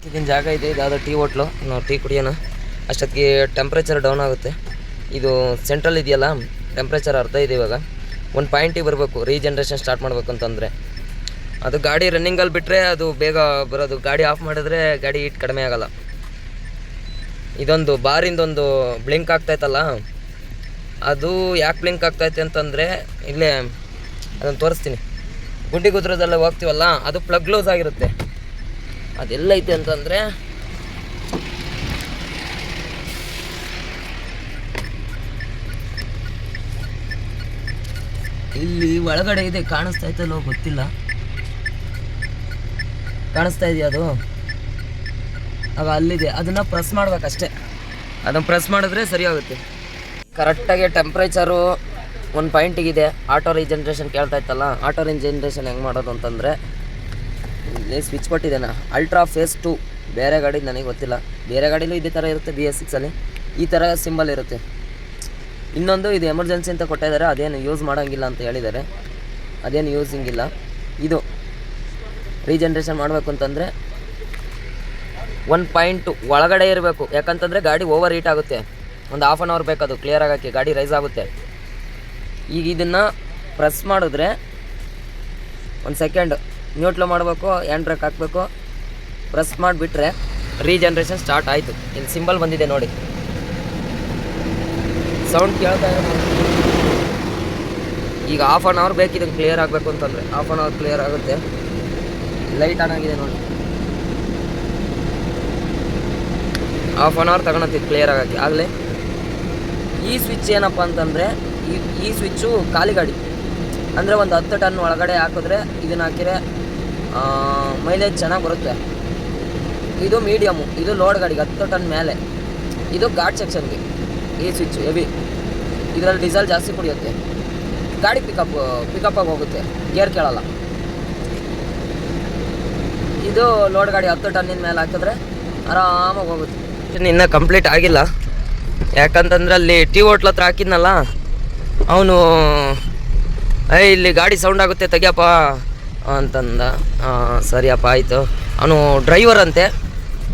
ಇದನ್ನ ಜಾಗ ಇದೆ, ಇದು ಯಾವುದೋ ಟೀ ಹೋಟ್ಲು. ನಾವು ಟೀ ಕುಡಿಯೋಣ. ಅಷ್ಟೊತ್ತಿಗೆ ಟೆಂಪ್ರೇಚರ್ ಡೌನ್ ಆಗುತ್ತೆ. ಇದು ಸೆಂಟ್ರಲ್ ಇದೆಯಲ್ಲ, ಟೆಂಪ್ರೇಚರ್ ಅರ್ಧ ಇದೆ. ಇವಾಗ 1 ಪಾಯಿಂಟಿಗೆ ಬರಬೇಕು ರೀಜನ್ರೇಷನ್ ಸ್ಟಾರ್ಟ್ ಮಾಡಬೇಕು ಅಂತಂದರೆ. ಅದು ಗಾಡಿ ರನ್ನಿಂಗಲ್ಲಿ ಬಿಟ್ಟರೆ ಅದು ಬೇಗ ಬರೋದು, ಗಾಡಿ ಆಫ್ ಮಾಡಿದ್ರೆ ಗಾಡಿ ಹೀಟ್ ಕಡಿಮೆ ಆಗಲ್ಲ. ಇದೊಂದು ಬಾರಿಂದೊಂದು ಬ್ಲಿಂಕ್ ಆಗ್ತಾಯಿತ್ತಲ್ಲ, ಅದು ಯಾಕೆ ಬ್ಲಿಂಕ್ ಆಗ್ತಾಯಿದೆ ಅಂತಂದರೆ ಇಲ್ಲೇ ಅದನ್ನು ತೋರಿಸ್ತೀನಿ. ಗುಂಡಿ ಗುದ್ರದೆಲ್ಲ ಹೋಗ್ತೀವಲ್ಲ, ಅದು ಪ್ಲಗ್ ಲೂಸ್ ಆಗಿರುತ್ತೆ. ಅದೆಲ್ಲೈತೆ ಅಂತಂದರೆ ಇಲ್ಲಿ ಒಳಗಡೆ ಇದೆ, ಕಾಣಿಸ್ತಾ ಇತ್ತಲ್ಲೋ ಗೊತ್ತಿಲ್ಲ, ಕಾಣಿಸ್ತಾ ಇದೆಯಾ ಅದು? ಆಗ ಅಲ್ಲಿದೆ, ಅದನ್ನು ಪ್ರೆಸ್ ಮಾಡ್ಬೇಕಷ್ಟೇ. ಅದನ್ನು ಪ್ರೆಸ್ ಮಾಡಿದ್ರೆ ಸರಿ ಹೋಗುತ್ತೆ. ಕರೆಕ್ಟಾಗಿ ಟೆಂಪ್ರೇಚರು 1 ಪಾಯಿಂಟಿಗಿದೆ. ಆಟೋ ರೀಜನ್ರೇಷನ್ ಕೇಳ್ತಾ ಇತ್ತಲ್ಲ, ಆಟೋ ರೀಜನ್ರೇಷನ್ ಹೆಂಗೆ ಮಾಡೋದು ಅಂತಂದರೆ ಇಲ್ಲಿ ಸ್ವಿಚ್ ಕೊಟ್ಟಿದ್ದೇನೆ, ಅಲ್ಟ್ರಾ ಫೇಸ್ 2. ಬೇರೆ ಗಾಡಿ ನನಗೆ ಗೊತ್ತಿಲ್ಲ, ಬೇರೆ ಗಾಡಿಲೂ ಇದೇ ಥರ ಇರುತ್ತೆ. BS6ಅಲ್ಲಿ ಈ ಥರ ಸಿಂಬಲ್ ಇರುತ್ತೆ. ಇನ್ನೊಂದು ಇದು ಎಮರ್ಜೆನ್ಸಿ ಅಂತ ಕೊಟ್ಟಿದ್ದಾರೆ, ಅದೇನು ಯೂಸ್ ಮಾಡೋಂಗಿಲ್ಲ ಅಂತ ಹೇಳಿದ್ದಾರೆ, ಅದೇನು ಯೂಸಿಂಗಿಲ್ಲ. ಇದು ರೀಜನ್ರೇಷನ್ ಮಾಡಬೇಕು ಅಂತಂದರೆ 1 ಪಾಯಿಂಟು ಒಳಗಡೆ ಇರಬೇಕು, ಯಾಕಂತಂದರೆ ಗಾಡಿ ಓವರ್ ಹೀಟ್ ಆಗುತ್ತೆ. ಒಂದು ಹಾಫ್ ಆನ್ ಅವರ್ ಬೇಕದು ಕ್ಲಿಯರ್ ಆಗೋಕ್ಕೆ, ಗಾಡಿ ರೈಸ್ ಆಗುತ್ತೆ. ಈಗ ಇದನ್ನು ಪ್ರೆಸ್ ಮಾಡಿದ್ರೆ 1 ಸೆಕೆಂಡ್ ನ್ಯೂಟ್ಲು ಮಾಡಬೇಕು, ಹ್ಯಾಂಡ್ ಬ್ರೇಕ್ ಹಾಕಬೇಕು, ಪ್ರೆಸ್ ಮಾಡಿಬಿಟ್ರೆ ರೀಜನ್ರೇಷನ್ ಸ್ಟಾರ್ಟ್ ಆಯಿತು. ಇಲ್ಲಿ ಸಿಂಬಲ್ ಬಂದಿದೆ ನೋಡಿ, ಸೌಂಡ್ ಕೇಳ್ತಾ ಇದೆ. ಈಗ ಹಾಫ್ ಆನ್ ಅವರ್ ಬೇಕು ಇದನ್ನು ಕ್ಲಿಯರ್ ಆಗಬೇಕು ಅಂತಂದರೆ, ಹಾಫ್ ಆನ್ ಅವರ್ ಕ್ಲಿಯರ್ ಆಗುತ್ತೆ. ಲೈಟ್ ಆನ್ ಆಗಿದೆ ನೋಡಿ, ಹಾಫ್ ಆನ್ ಅವರ್ ತಗೊಳತ್ತಿದ್ದು ಕ್ಲಿಯರ್ ಆಗೋಕ್ಕೆ. ಆಗಲೇ ಈ ಸ್ವಿಚ್ ಏನಪ್ಪ ಅಂತಂದರೆ, ಈ ಸ್ವಿಚ್ಚು ಖಾಲಿ ಗಾಡಿ ಅಂದರೆ ಒಂದು 10 ಟನ್ ಒಳಗಡೆ ಹಾಕಿದ್ರೆ ಇದನ್ನು ಹಾಕಿದ್ರೆ ಮೈಲೇಜ್ ಚೆನ್ನಾಗಿ ಬರುತ್ತೆ. ಇದು ಮೀಡಿಯಮು, ಇದು ಲೋಡ್ ಗಾಡಿಗೆ 10 ಟನ್ ಮೇಲೆ. ಇದು ಘಾಟ್ ಸೆಕ್ಷನ್ಗೆ ಈ ಸ್ವಿಚ್ ಹೆವಿ, ಇದರಲ್ಲಿ ಡೀಸೆಲ್ ಜಾಸ್ತಿ ಕುಡಿಯುತ್ತೆ, ಗಾಡಿ ಪಿಕಪ್ಪಾಗಿ ಹೋಗುತ್ತೆ, ಗೇರ್ ಕೇಳಲ್ಲ. ಇದು ಲೋಡ್ ಗಾಡಿ 10 ಟನ್ನಿನ ಮೇಲೆ ಹಾಕಿದ್ರೆ ಆರಾಮಾಗಿ ಹೋಗುತ್ತೆ. ಇನ್ನೂ ಕಂಪ್ಲೀಟ್ ಆಗಿಲ್ಲ, ಯಾಕಂತಂದ್ರೆ ಅಲ್ಲಿ ಟಿ ಹೋಟ್ಲ್ ಹತ್ರ ಹಾಕಿದ್ನಲ್ಲ ಅವನು, ಇಲ್ಲಿ ಗಾಡಿ ಸೌಂಡ್ ಆಗುತ್ತೆ ತೆಗಿಯಪ್ಪ ಅಂತಂದ. ಸರಿಯಪ್ಪ ಆಯಿತು. ಅವನು ಡ್ರೈವರ್ ಅಂತೆ,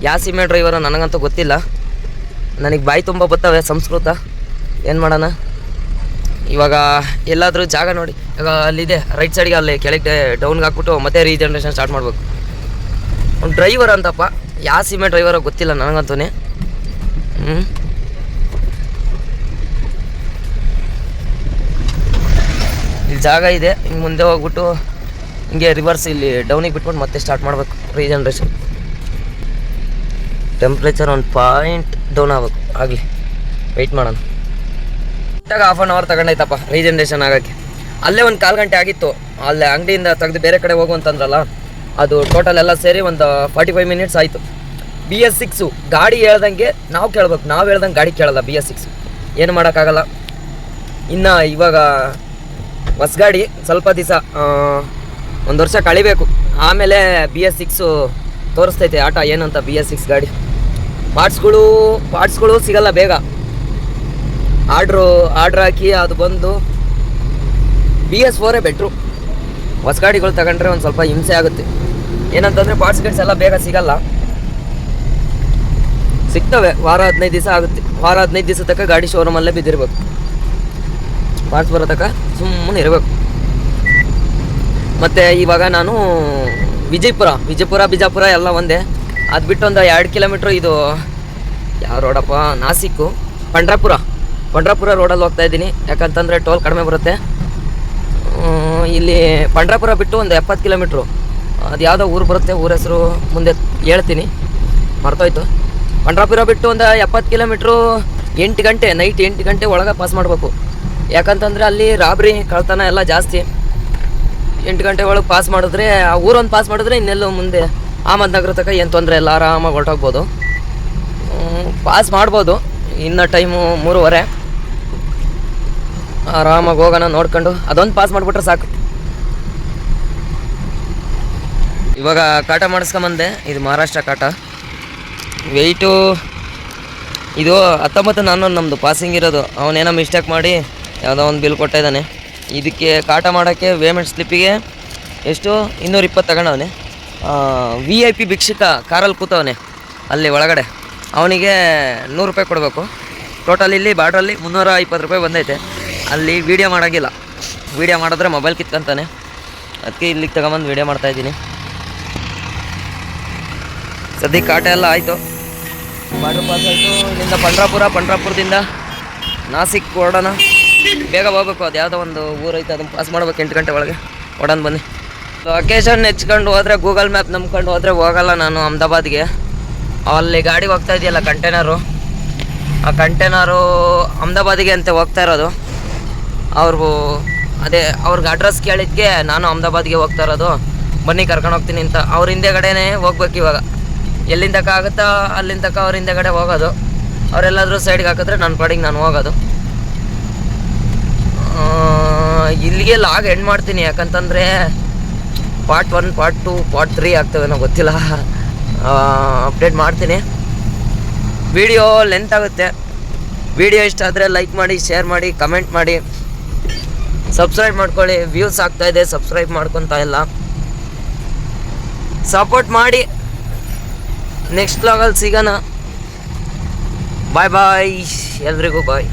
ಯಾವ ಸೀಮೆ ಡ್ರೈವರ ನನಗಂತೂ ಗೊತ್ತಿಲ್ಲ, ನನಗೆ ಬಾಯಿ ತುಂಬ ಬರ್ತವೆ ಸಂಸ್ಕೃತ, ಏನು ಮಾಡೋಣ. ಇವಾಗ ಎಲ್ಲಾದರೂ ಜಾಗ ನೋಡಿ, ಇವಾಗ ಅಲ್ಲಿದೆ ರೈಟ್ ಸೈಡ್ಗೆ, ಅಲ್ಲಿ ಕೆಳಗೆ ಡೌನ್ಗೆ ಹಾಕ್ಬಿಟ್ಟು ಮತ್ತೆ ರೀಜನ್ರೇಷನ್ ಸ್ಟಾರ್ಟ್ ಮಾಡಬೇಕು. ಅವ್ನು ಡ್ರೈವರ್ ಅಂತಪ್ಪ, ಯಾವ ಸೀಮೆ ಡ್ರೈವರ ಗೊತ್ತಿಲ್ಲ ನನಗಂತೂ. ಇಲ್ಲಿ ಜಾಗ ಇದೆ, ಹಿಂಗೆ ಮುಂದೆ ಹೋಗ್ಬಿಟ್ಟು ಹಿಂಗೆ ರಿವರ್ಸ್ ಇಲ್ಲಿ ಡೌನಿಗೆ ಬಿಟ್ಬಿಟ್ಟು ಮತ್ತೆ ಸ್ಟಾರ್ಟ್ ಮಾಡಬೇಕು ರೀಜನ್ರೇಷನ್. ಟೆಂಪ್ರೇಚರ್ 1 ಪಾಯಿಂಟ್ ಡೌನ್ ಆಗಬೇಕು, ಆಗಲಿ ವೆಯ್ಟ್ ಮಾಡೋಣ. ಇಟ್ಟಾಗ ಹಾಫ್ ಆನ್ ಅವರ್ ತಗೊಂಡೈತಪ್ಪ ರೀಜನ್ರೇಷನ್ ಆಗೋಕ್ಕೆ. ಅಲ್ಲೇ 1/4 ಗಂಟೆ ಆಗಿತ್ತು, ಅಲ್ಲೇ ಅಂಗಡಿಯಿಂದ ತೆಗೆದು ಬೇರೆ ಕಡೆ ಹೋಗು ಅಂತಂದ್ರಲ್ಲ, ಅದು ಟೋಟಲ್ ಎಲ್ಲ ಸೇರಿ ಒಂದು 45 ಮಿನಿಟ್ಸ್ ಆಯಿತು. BS6 ಗಾಡಿ ಹೇಳ್ದಂಗೆ ನಾವು ಕೇಳ್ಬೇಕು, ನಾವು ಹೇಳ್ದಂಗೆ ಗಾಡಿ ಕೇಳಲ್ಲ BS6, ಏನು ಮಾಡೋಕ್ಕಾಗಲ್ಲ. ಇನ್ನು ಇವಾಗ ಹೊಸ ಗಾಡಿ ಸ್ವಲ್ಪ ದಿವಸ 1 ವರ್ಷ ಕಳಿಬೇಕು, ಆಮೇಲೆ BS6 ತೋರಿಸ್ತೈತೆ ಆಟ ಏನಂತ. BS6 ಗಾಡಿ ಪಾರ್ಟ್ಸ್ಗಳು ಸಿಗಲ್ಲ ಬೇಗ, ಆರ್ಡ್ರ್ ಹಾಕಿ ಅದು ಬಂದು. BS4 better. ಹೊಸ ಗಾಡಿಗಳು ತಗೊಂಡ್ರೆ ಒಂದು ಸ್ವಲ್ಪ ಹಿಂಸೆ ಆಗುತ್ತೆ, ಏನಂತಂದರೆ ಪಾರ್ಟ್ಸ್ ಎಲ್ಲ ಬೇಗ ಸಿಗಲ್ಲ. ಸಿಗ್ತವೆ, ವಾರ 15 ದಿವಸ ಆಗುತ್ತೆ, ವಾರ 15 ದಿವಸ ತನಕ ಗಾಡಿ ಶೋರೂಮಲ್ಲೇ ಬಿದ್ದಿರ್ಬೇಕು, ಪಾರ್ಟ್ಸ್ ಬರೋ ತನಕ ಸುಮ್ಮನೆ ಇರಬೇಕು. ಮತ್ತು ಇವಾಗ ನಾನು ವಿಜಯಪುರ ಬಿಜಾಪುರ ಎಲ್ಲ ಒಂದೇ, ಅದು ಬಿಟ್ಟು ಒಂದು 2 ಕಿಲೋಮೀಟ್ರ್, ಇದು ಯಾವ ರೋಡಪ್ಪ, ನಾಸಿಕ್ಕು ಪಂಡ್ರಾಪುರ ರೋಡಲ್ಲಿ ಹೋಗ್ತಾ ಇದ್ದೀನಿ, ಯಾಕಂತಂದರೆ ಟೋಲ್ ಕಡಿಮೆ ಬರುತ್ತೆ. ಇಲ್ಲಿ ಪಂಡ್ರಾಪುರ ಬಿಟ್ಟು ಒಂದು 70 ಕಿಲೋಮೀಟ್ರು, ಅದು ಯಾವುದೋ ಊರು ಬರುತ್ತೆ, ಊರ ಹೆಸರು ಮುಂದೆ ಹೇಳ್ತೀನಿ, ಮರ್ತೋಯ್ತು. ಪಂಡ್ರಾಪುರ ಬಿಟ್ಟು ಒಂದು 70 ಕಿಲೋಮೀಟ್ರು 8 ಗಂಟೆ, ನೈಟ್ 8 ಗಂಟೆ ಒಳಗೆ ಪಾಸ್ ಮಾಡಬೇಕು. ಯಾಕಂತಂದರೆ ಅಲ್ಲಿ ರಾಬ್ರಿ ಕಳ್ತನ ಎಲ್ಲ ಜಾಸ್ತಿ. 8 ಗಂಟೆ ಒಳಗೆ ಪಾಸ್ ಮಾಡಿದ್ರೆ, ಆ ಊರೊಂದು ಪಾಸ್ ಮಾಡಿದ್ರೆ ಇನ್ನೆಲ್ಲೋ ಮುಂದೆ ಅಹಮದ್ನಗರ ತನಕ ಏನು ತೊಂದರೆ ಇಲ್ಲ, ಆರಾಮಾಗಿ ಹೊರಟೋಗ್ಬೋದು, ಪಾಸ್ ಮಾಡ್ಬೋದು. ಇನ್ನು ಟೈಮು 3:30, ಆರಾಮಾಗಿ ಹೋಗೋಣ ನೋಡ್ಕೊಂಡು, ಅದೊಂದು ಪಾಸ್ ಮಾಡಿಬಿಟ್ರೆ ಸಾಕು. ಇವಾಗ ಕಾಟ ಮಾಡಿಸ್ಕೊಂಬಂದೆ, ಇದು ಮಹಾರಾಷ್ಟ್ರ ಕಾಟ. ವೆಯ್ಟು ಇದು 19 ನಮ್ಮದು ಪಾಸಿಂಗ್ ಇರೋದು. ಅವನೇನೋ ಮಿಸ್ಟೇಕ್ ಮಾಡಿ ಯಾವುದೋ ಒಂದು ಬಿಲ್ ಕೊಟ್ಟಿದ್ದಾನೆ. ಇದಕ್ಕೆ ಕಾಟ ಮಾಡೋಕ್ಕೆ ಪೇಮೆಂಟ್ ಸ್ಲಿಪ್ಪಿಗೆ ಎಷ್ಟು 220 ತಗೊಂಡವನೆ. VIP ಭಿಕ್ಷುಕ ಕಾರಲ್ಲಿ ಕೂತವನೆ ಅಲ್ಲಿ ಒಳಗಡೆ, ಅವನಿಗೆ 100 ರೂಪಾಯಿ ಕೊಡಬೇಕು. ಟೋಟಲ್ ಇಲ್ಲಿ ಬಾರ್ಡ್ರಲ್ಲಿ 320 ರೂಪಾಯಿ ಬಂದೈತೆ. ಅಲ್ಲಿ ವೀಡಿಯೋ ಮಾಡೋಂಗಿಲ್ಲ, ವೀಡಿಯೋ ಮಾಡಿದ್ರೆ ಮೊಬೈಲ್ ಕಿತ್ಕೊಂತಾನೆ, ಅದಕ್ಕೆ ಇಲ್ಲಿಗೆ ತಗೊಂಬಂದು ವೀಡಿಯೋ ಮಾಡ್ತಾಯಿದ್ದೀನಿ. ಸದ್ಯಕ್ಕೆ ಆಟ ಎಲ್ಲ ಆಯಿತು, ಬಾರ್ಡ್ರ್ ಪಾಸ್ ಆಯಿತು. ಇಲ್ಲಿಂದ ಪಂಡ್ರಾಪುರದಿಂದ ನಾಸಿಕ್ ಹೊರಡೋಣ. ಬೇಗ ಹೋಗ್ಬೇಕು, ಅದು ಯಾವುದೋ ಒಂದು ಊರೈತೆ, ಅದನ್ನು ಪಾಸ್ ಮಾಡ್ಬೇಕು 8 ಗಂಟೆ ಒಳಗೆ. ಹೊಡೋಣ ಬನ್ನಿ. ಲೊಕೇಶನ್ ಹೆಚ್ಕೊಂಡು ಹೋದರೆ, ಗೂಗಲ್ ಮ್ಯಾಪ್ ನಂಬ್ಕೊಂಡು ಹೋದರೆ ಹೋಗಲ್ಲ ನಾನು ಅಹಮದಾಬಾದ್ಗೆ. ಅಲ್ಲಿ ಗಾಡಿ ಹೋಗ್ತಾ ಇದೆಯಲ್ಲ ಕಂಟೈನರು, ಆ ಕಂಟೈನರು ಅಹಮದಾಬಾದಿಗೆ ಅಂತ ಹೋಗ್ತಾ ಇರೋದು. ಅವ್ರಿಗೆ ಅಡ್ರೆಸ್ ಕೇಳಿದ್ದಕ್ಕೆ ನಾನು ಅಹಮದಾಬಾದ್ಗೆ ಹೋಗ್ತಾ ಇರೋದು, ಬನ್ನಿ ಕರ್ಕೊಂಡು ಹೋಗ್ತೀನಿ ಅಂತ. ಅವ್ರ ಹಿಂದೆಗಡೆನೇ ಹೋಗ್ಬೇಕು ಇವಾಗ. ಎಲ್ಲಿಂದ ತನಕ ಆಗುತ್ತಾ ಅಲ್ಲಿಂದ ತನಕ ಅವ್ರ ಹಿಂದೆಗಡೆ ಹೋಗೋದು. ಅವರೆಲ್ಲಾದರೂ ಸೈಡ್ಗೆ ಹಾಕಿದ್ರೆ ನನ್ನ ಪಾಡಿಗೆ ನಾನು ಹೋಗೋದು. ಇಲ್ಲಿಗೆ ಲಾಗ್ ಎಂಡ್ ಮಾಡ್ತೀನಿ, ಯಾಕಂತಂದರೆ ಪಾರ್ಟ್ 1, ಪಾರ್ಟ್ 2, ಪಾರ್ಟ್ 3 ಆಗ್ತವೇನೋ ಗೊತ್ತಿಲ್ಲ. ಅಪ್ಡೇಟ್ ಮಾಡ್ತೀನಿ. ವಿಡಿಯೋ ಲೆಂತ್ ಆಗುತ್ತೆ. ವಿಡಿಯೋ ಇಷ್ಟ ಆದರೆ ಲೈಕ್ ಮಾಡಿ, ಶೇರ್ ಮಾಡಿ, ಕಮೆಂಟ್ ಮಾಡಿ, ಸಬ್ಸ್ಕ್ರೈಬ್ ಮಾಡ್ಕೊಳ್ಳಿ. ವ್ಯೂಸ್ ಆಗ್ತಾಯಿದೆ, ಸಬ್ಸ್ಕ್ರೈಬ್ ಮಾಡ್ಕೊತಾ ಇಲ್ಲ. ಸಪೋರ್ಟ್ ಮಾಡಿ. ನೆಕ್ಸ್ಟ್ ವ್ಲಾಗಲ್ಲಿ ಸಿಗೋಣ. ಬಾಯ್ ಎಲ್ರಿಗೂ ಬಾಯ್.